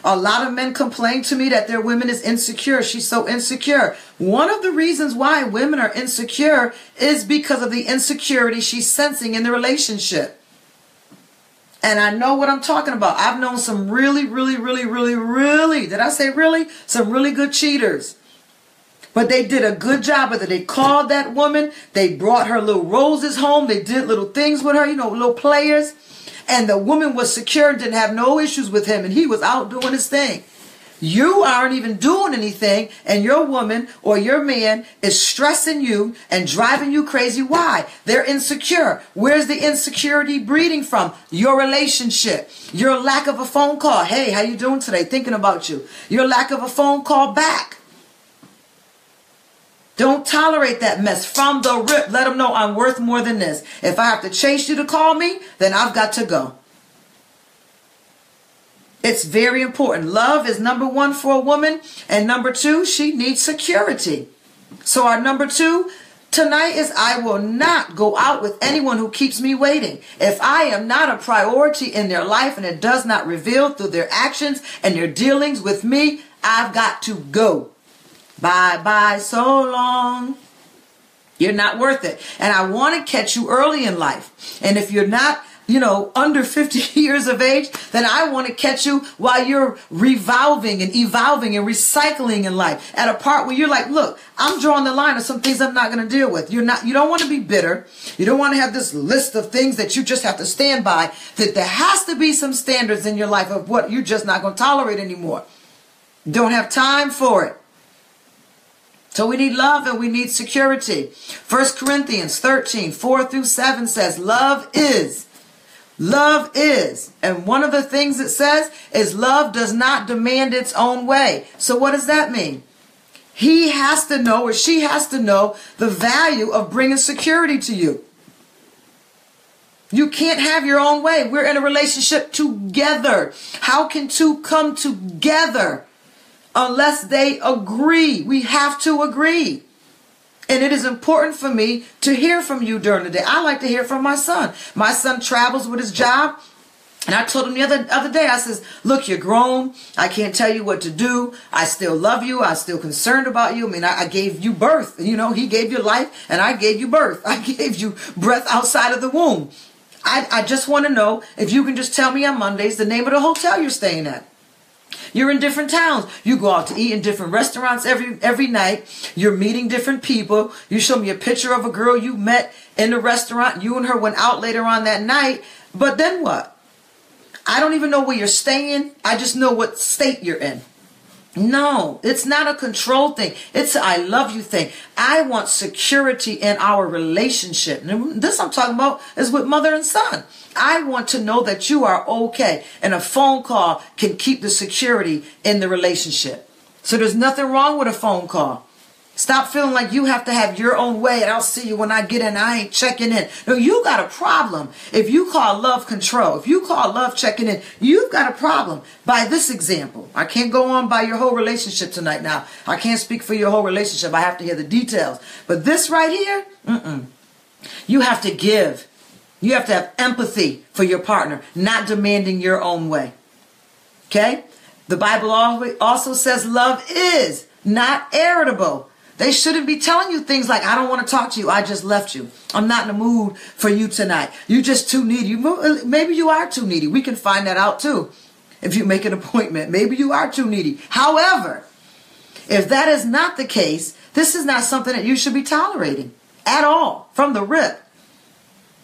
A lot of men complain to me that their woman is insecure. She's so insecure. One of the reasons why women are insecure is because of the insecurity she's sensing in the relationship. And I know what I'm talking about. I've known some really, did I say really? Some really good cheaters. But they did a good job with it. They called that woman. They brought her little roses home. They did little things with her, little players. And the woman was secure and didn't have no issues with him. And he was out doing his thing. You aren't even doing anything. And your woman or your man is stressing you and driving you crazy. Why? They're insecure. Where's the insecurity breeding from? Your relationship. Your lack of a phone call. Hey, how you doing today? Thinking about you. Your lack of a phone call back. Don't tolerate that mess from the rip. Let them know I'm worth more than this. If I have to chase you to call me, then I've got to go. It's very important. Love is number one for a woman. And number two, she needs security. So our number two tonight is I will not go out with anyone who keeps me waiting. If I am not a priority in their life and it does not reveal through their actions and their dealings with me, I've got to go. Bye bye so long. You're not worth it. And I want to catch you early in life. And if you're not, under 50 years of age, then I want to catch you while you're revolving and evolving and recycling in life at a part where you're like, look, I'm drawing the line of some things I'm not going to deal with. You don't want to be bitter. You don't want to have this list of things that you just have to stand by, that there has to be some standards in your life of what you're just not going to tolerate anymore. Don't have time for it. So we need love and we need security. 1 Corinthians 13, 4-7 says, love is. And one of the things it says is love does not demand its own way. So what does that mean? He has to know, or she has to know, the value of bringing security to you. You can't have your own way. We're in a relationship together. How can two come together unless they agree? We have to agree. And it is important for me to hear from you during the day. I like to hear from my son. My son travels with his job. And I told him the other day, I says, look, you're grown. I can't tell you what to do. I still love you. I'm still concerned about you. I mean, I gave you birth. He gave you life and I gave you birth. I gave you breath outside of the womb. I just want to know if you can just tell me on Mondays the name of the hotel you're staying at. You're in different towns. You go out to eat in different restaurants every night. You're meeting different people. You show me a picture of a girl you met in the restaurant. You and her went out later on that night. But then what? I don't even know where you're staying. I just know what state you're in. No, it's not a control thing. It's an I love you thing. I want security in our relationship. And this I'm talking about is with mother and son. I want to know that you are okay. And a phone call can keep the security in the relationship. So there's nothing wrong with a phone call. Stop feeling like you have to have your own way and I'll see you when I get in. I ain't checking in. No, you got a problem. If you call love control, if you call love checking in, you've got a problem. By this example, I can't go on by your whole relationship tonight now. I can't speak for your whole relationship. I have to hear the details. But this right here, you have to give. You have to have empathy for your partner, not demanding your own way. Okay? The Bible also says love is not irritable. They shouldn't be telling you things like, I don't want to talk to you. I just left you. I'm not in the mood for you tonight. You're just too needy. Maybe you are too needy. We can find that out too. If you make an appointment, maybe you are too needy. However, if that is not the case, this is not something that you should be tolerating at all from the rip.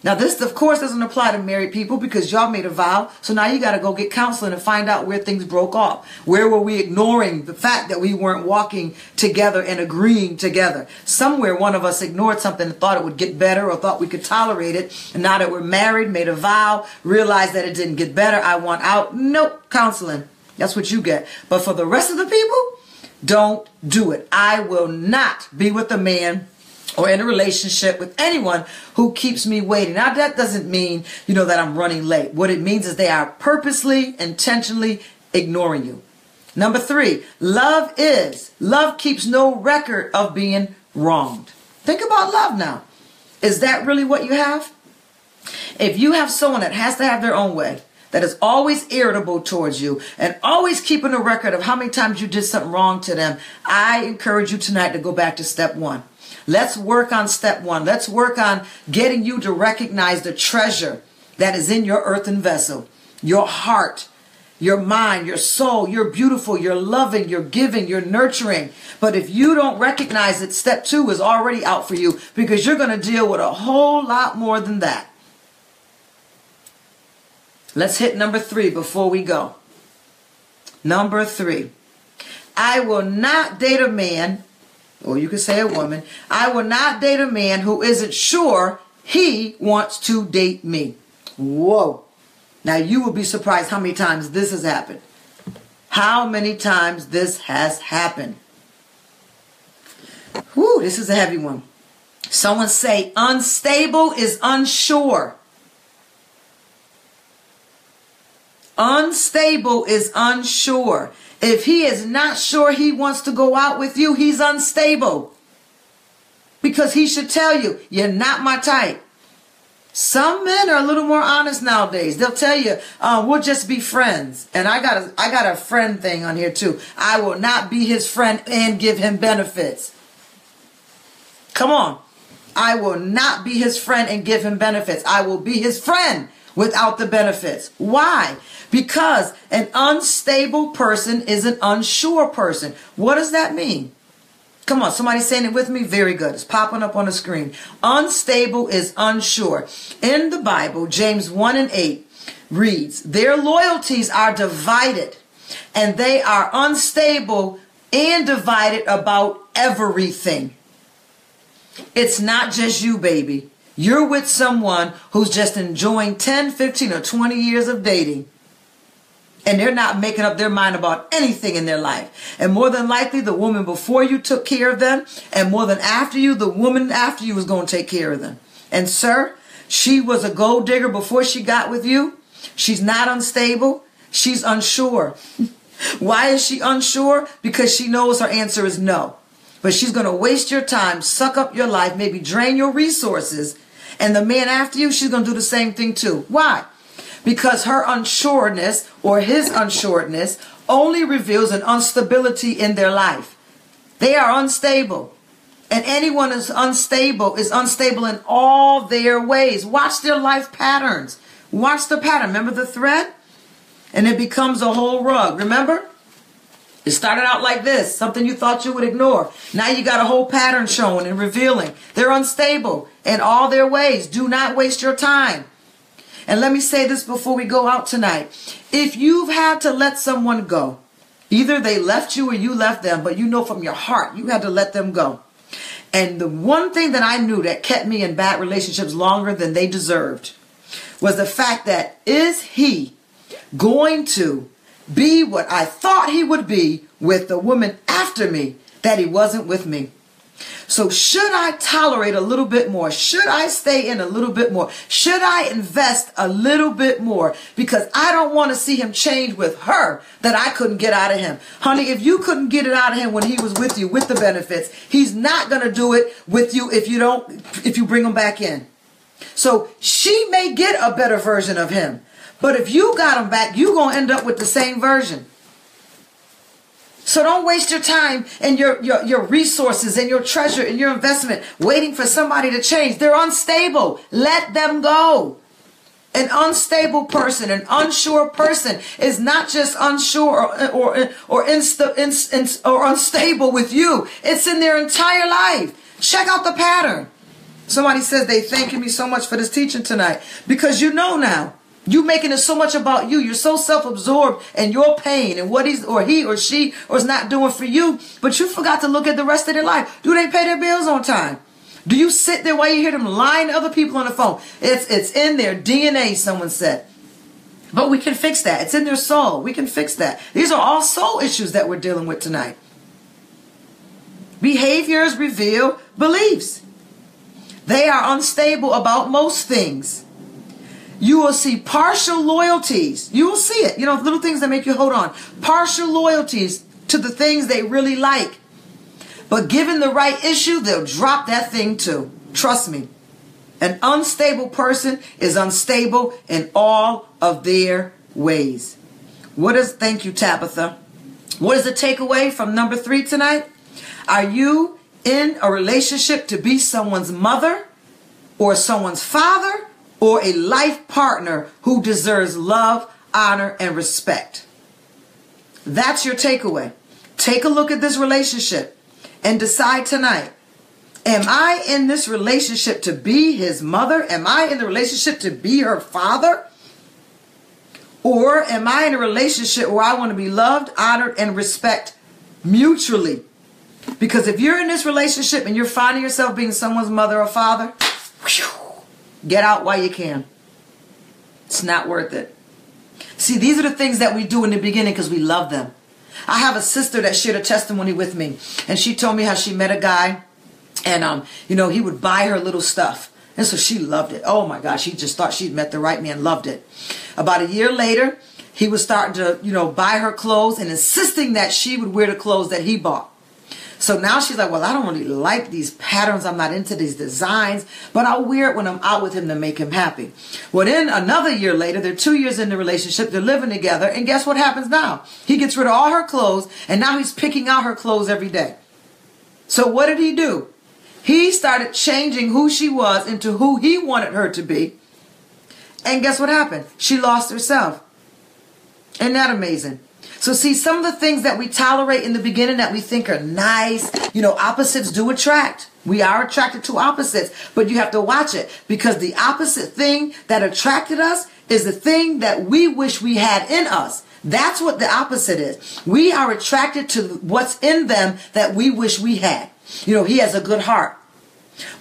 Now, this, of course, doesn't apply to married people because y'all made a vow. So now you got to go get counseling and find out where things broke off. Where were we ignoring the fact that we weren't walking together and agreeing together? Somewhere one of us ignored something and thought it would get better or thought we could tolerate it. And now that we're married, made a vow, realized that it didn't get better. I want out. Nope. Counseling. That's what you get. But for the rest of the people, don't do it. I will not be with a man or in a relationship with anyone who keeps me waiting. Now, that doesn't mean, that I'm running late. What it means is they are purposely, intentionally ignoring you. Number 3, love keeps no record of being wronged. Think about love now. Is that really what you have? If you have someone that has to have their own way, that is always irritable towards you and always keeping a record of how many times you did something wrong to them, I encourage you tonight to go back to step 1. Let's work on step 1. Let's work on getting you to recognize the treasure that is in your earthen vessel, your heart, your mind, your soul. You're beautiful, you're loving, you're giving, you're nurturing. But if you don't recognize it, step 2 is already out for you because you're going to deal with a whole lot more than that. Let's hit number 3 before we go. Number 3. I will not date a man, or you could say a woman, I will not date a man who isn't sure he wants to date me. Whoa. Now you will be surprised how many times this has happened. How many times this has happened. Whew, this is a heavy one. Someone say unstable is unsure. Unstable is unsure. If he is not sure he wants to go out with you, he's unstable. Because he should tell you, you're not my type. Some men are a little more honest nowadays. They'll tell you, we'll just be friends. And I got a friend thing on here too. I will not be his friend and give him benefits. Come on. I will not be his friend and give him benefits. I will be his friend without the benefits. Why? Because an unstable person is an unsure person. What does that mean? Come on, somebody saying it with me? Very good. It's popping up on the screen. Unstable is unsure. In the Bible, James 1:8 reads, their loyalties are divided, and they are unstable and divided about everything. It's not just you, baby. You're with someone who's just enjoying 10, 15, or 20 years of dating. And they're not making up their mind about anything in their life. And more than likely, the woman before you took care of them. And more than after you, the woman after you was going to take care of them. And sir, she was a gold digger before she got with you. She's not unstable. She's unsure. Why is she unsure? Because she knows her answer is no. But she's going to waste your time, suck up your life, maybe drain your resources. And the man after you, she's going to do the same thing too. Why? Because her unsureness or his unsureness only reveals an instability in their life. They are unstable. And anyone who's unstable is unstable in all their ways. Watch their life patterns. Watch the pattern. Remember the thread? And it becomes a whole rug. Remember? It started out like this. Something you thought you would ignore. Now you got a whole pattern showing and revealing. They're unstable in all their ways. Do not waste your time. And let me say this before we go out tonight. If you've had to let someone go, either they left you or you left them, but you know from your heart you had to let them go. And the one thing that I knew that kept me in bad relationships longer than they deserved was the fact that, is he going to be what I thought he would be with the woman after me that he wasn't with me? So should I tolerate a little bit more? Should I stay in a little bit more? Should I invest a little bit more? Because I don't want to see him change with her that I couldn't get out of him. Honey, if you couldn't get it out of him when he was with you with the benefits, he's not going to do it with you if you bring him back in. So she may get a better version of him. But if you got him back, you're going to end up with the same version. So don't waste your time and your resources and your treasure and your investment waiting for somebody to change. They're unstable. Let them go. An unstable person, an unsure person is not just unsure or unstable with you. It's in their entire life. Check out the pattern. Somebody says they thanking me so much for this teaching tonight because you know now. You making it so much about you. You're so self-absorbed in your pain and what he or she is not doing for you. But you forgot to look at the rest of their life. Do they pay their bills on time? Do you sit there while you hear them lying to other people on the phone? It's in their DNA, someone said. But we can fix that. It's in their soul. We can fix that. These are all soul issues that we're dealing with tonight. Behaviors reveal beliefs. They are unstable about most things. You will see partial loyalties. You will see it. You know, little things that make you hold on. Partial loyalties to the things they really like. But given the right issue, they'll drop that thing too. Trust me. An unstable person is unstable in all of their ways. Thank you, Tabitha. What is the takeaway from number 3 tonight? Are you in a relationship to be someone's mother or someone's father? Or a life partner who deserves love, honor, and respect? That's your takeaway. Take a look at this relationship and decide tonight. Am I in this relationship to be his mother? Am I in the relationship to be her father? Or am I in a relationship where I want to be loved, honored, and respect mutually? Because if you're in this relationship and you're finding yourself being someone's mother or father, get out while you can. It's not worth it. See, these are the things that we do in the beginning because we love them. I have a sister that shared a testimony with me, and she told me how she met a guy, and he would buy her little stuff, and so she loved it. Oh my gosh, she just thought she'd met the right man, loved it. About a year later, he was starting to, buy her clothes and insisting that she would wear the clothes that he bought. So now she's like, well, I don't really like these patterns. I'm not into these designs, but I'll wear it when I'm out with him to make him happy. Well, then another year later, they're 2 years in the relationship. They're living together. And guess what happens now? He gets rid of all her clothes, and now he's picking out her clothes every day. So what did he do? He started changing who she was into who he wanted her to be. And guess what happened? She lost herself. Isn't that amazing? So see, some of the things that we tolerate in the beginning that we think are nice, opposites do attract. We are attracted to opposites, but you have to watch it, because the opposite thing that attracted us is the thing that we wish we had in us. That's what the opposite is. We are attracted to what's in them that we wish we had. He has a good heart.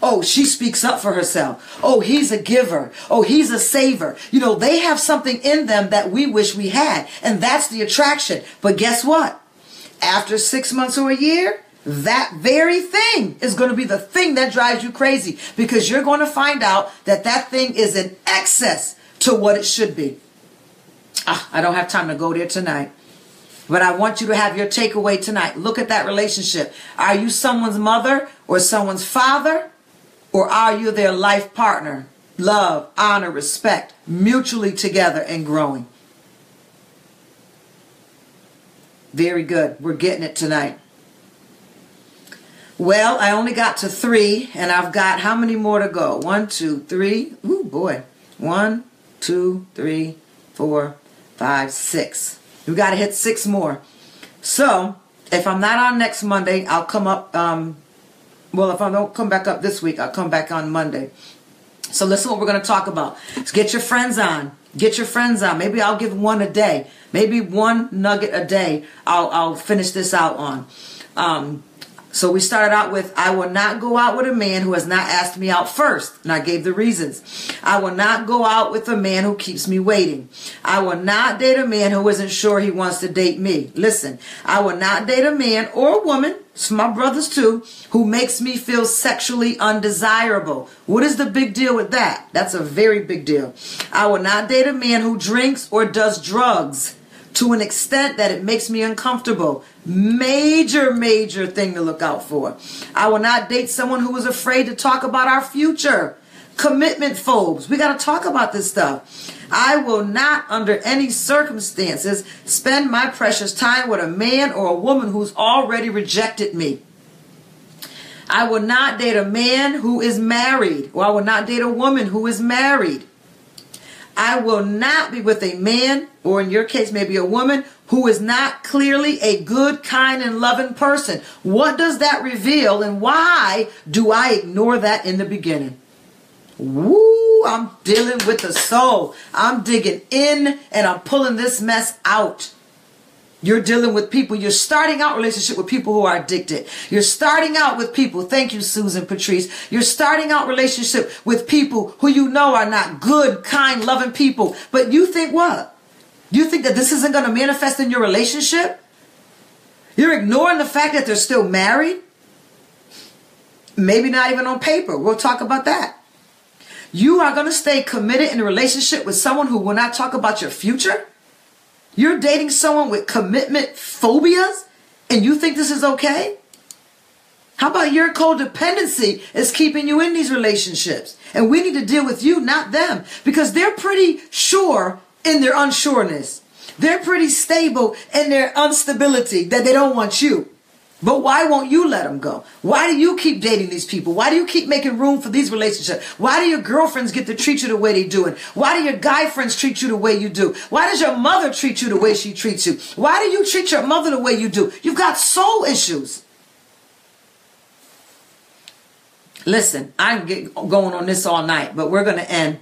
Oh, she speaks up for herself. Oh, he's a giver. Oh, he's a saver. They have something in them that we wish we had. And that's the attraction. But guess what? After 6 months or a year, that very thing is going to be the thing that drives you crazy, because you're going to find out that that thing is in excess to what it should be. I don't have time to go there tonight. But I want you to have your takeaway tonight. Look at that relationship. Are you someone's mother or someone's father? Or are you their life partner? Love, honor, respect, mutually together and growing. Very good. We're getting it tonight. Well, I only got to 3, and I've got how many more to go? 1, 2, 3. Ooh, boy. 1, 2, 3, 4, 5, 6. We got to hit 6 more. So, if I'm not on next Monday, I'll come up. If I don't come back up this week, I'll come back on Monday. So listen what we're going to talk about. Let's get your friends on. Get your friends on. Maybe I'll give one a day. Maybe one nugget a day I'll finish this out on. So we started out with, I will not go out with a man who has not asked me out first. And I gave the reasons. I will not go out with a man who keeps me waiting. I will not date a man who isn't sure he wants to date me. Listen, I will not date a man or a woman, it's my brothers too, who makes me feel sexually undesirable. What is the big deal with that? That's a very big deal. I will not date a man who drinks or does drugs to an extent that it makes me uncomfortable. Major thing to look out for. I will not date someone who is afraid to talk about our future. Commitment phobes. We got to talk about this stuff. I will not, under any circumstances, spend my precious time with a man or a woman who's already rejected me. I will not date a man who is married, or I will not date a woman who is married. I will not be with a man, or in your case, maybe a woman, who is not clearly a good, kind, and loving person. What does that reveal, and why do I ignore that in the beginning? Woo, I'm dealing with the soul. I'm digging in, and I'm pulling this mess out. You're dealing with people. You're starting out relationship with people who are addicted. You're starting out with people. Thank you, Susan, Patrice. You're starting out relationship with people who you know are not good, kind, loving people. But you think what? You think that this isn't going to manifest in your relationship? You're ignoring the fact that they're still married? Maybe not even on paper. We'll talk about that. You are going to stay committed in a relationship with someone who will not talk about your future? You're dating someone with commitment phobias and you think this is okay? How about your codependency is keeping you in these relationships? And we need to deal with you, not them, because they're pretty sure in their unsureness. They're pretty stable in their instability that they don't want you. But why won't you let them go? Why do you keep dating these people? Why do you keep making room for these relationships? Why do your girlfriends get to treat you the way they do it? Why do your guy friends treat you the way you do? Why does your mother treat you the way she treats you? Why do you treat your mother the way you do? You've got soul issues. Listen, I'm going on this all night, but we're going to end.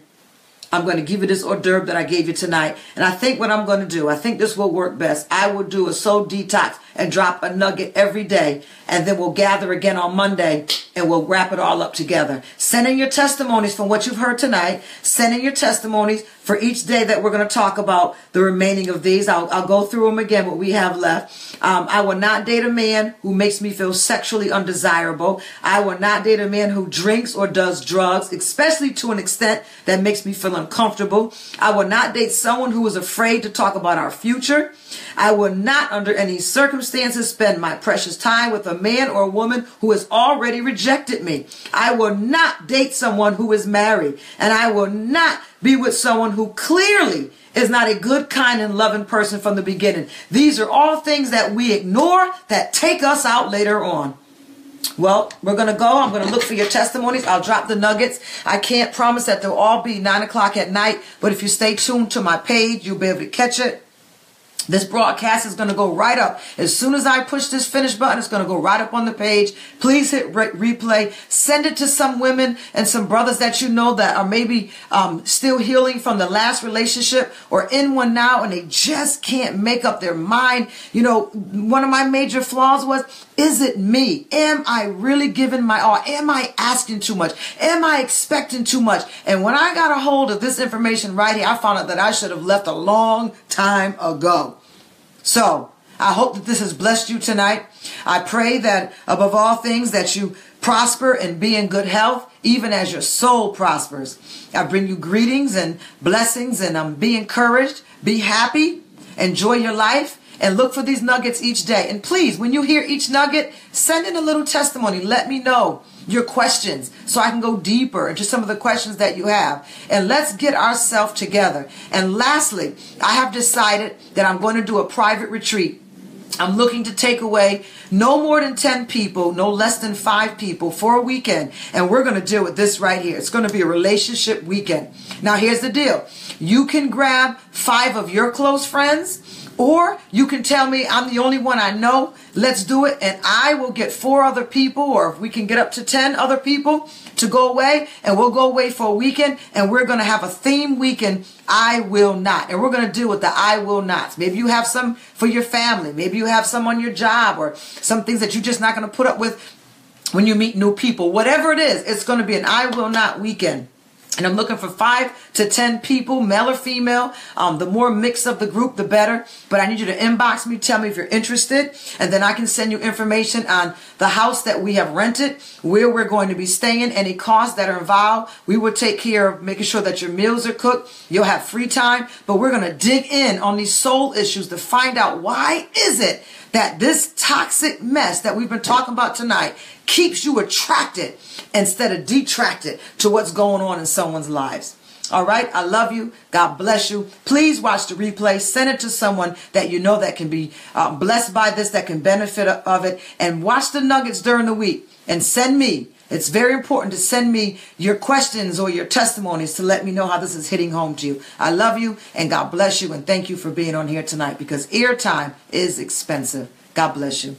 I'm going to give you this hors d'oeuvre that I gave you tonight. And I think what I'm going to do, I think this will work best. I will do a soul detox and drop a nugget every day. And then we'll gather again on Monday and we'll wrap it all up together. Send in your testimonies from what you've heard tonight. Send in your testimonies. for each day that we're going to talk about the remaining of these. I'll go through them again, what we have left. I will not date a man who makes me feel sexually undesirable. I will not date a man who drinks or does drugs, especially to an extent that makes me feel uncomfortable. I will not date someone who is afraid to talk about our future. I will not, under any circumstances, spend my precious time with a man or a woman who has already rejected me. I will not date someone who is married, and I will not be with someone who clearly is not a good, kind, and loving person from the beginning. These are all things that we ignore that take us out later on. Well, we're going to go. I'm going to look for your testimonies. I'll drop the nuggets. I can't promise that they'll all be 9 o'clock at night, but if you stay tuned to my page, you'll be able to catch it. This broadcast is going to go right up. As soon as I push this finish button, it's going to go right up on the page. Please hit replay. Send it to some women and some brothers that you know that are maybe still healing from the last relationship or in one now, and they just can't make up their mind. You know, one of my major flaws was, is it me? Am I really giving my all? Am I asking too much? Am I expecting too much? And when I got a hold of this information right here, I found out that I should have left a long time ago. So I hope that this has blessed you tonight. I pray that above all things that you prosper and be in good health, even as your soul prospers. I bring you greetings and blessings, and be encouraged, be happy, enjoy your life, and look for these nuggets each day. And please, when you hear each nugget, send in a little testimony. Let me know your questions so I can go deeper into some of the questions that you have. And let's get ourselves together. And lastly, I have decided that I'm going to do a private retreat. I'm looking to take away no more than 10 people, no less than 5 people for a weekend. And we're going to deal with this right here. It's going to be a relationship weekend. Now, here's the deal. You can grab 5 of your close friends, or you can tell me I'm the only one I know. Let's do it. And I will get 4 other people, or if we can get up to 10 other people to go away, and we'll go away for a weekend, and we're going to have a theme weekend. I will not. And we're going to deal with the I will nots. Maybe you have some for your family. Maybe you have some on your job, or some things that you're just not going to put up with when you meet new people. Whatever it is, it's going to be an I will not weekend. And I'm looking for 5 to 10 people, male or female. The more mix of the group, the better. But I need you to inbox me, tell me if you're interested. And then I can send you information on the house that we have rented, where we're going to be staying, any costs that are involved. We will take care of making sure that your meals are cooked. You'll have free time. But we're going to dig in on these soul issues to find out, why is it that this toxic mess that we've been talking about tonight keeps you attracted instead of detracted to what's going on in someone's lives. All right. I love you. God bless you. Please watch the replay. Send it to someone that you know that can be blessed by this, that can benefit of it. And watch the nuggets during the week and send me. It's very important to send me your questions or your testimonies to let me know how this is hitting home to you. I love you, and God bless you. And thank you for being on here tonight, because airtime is expensive. God bless you.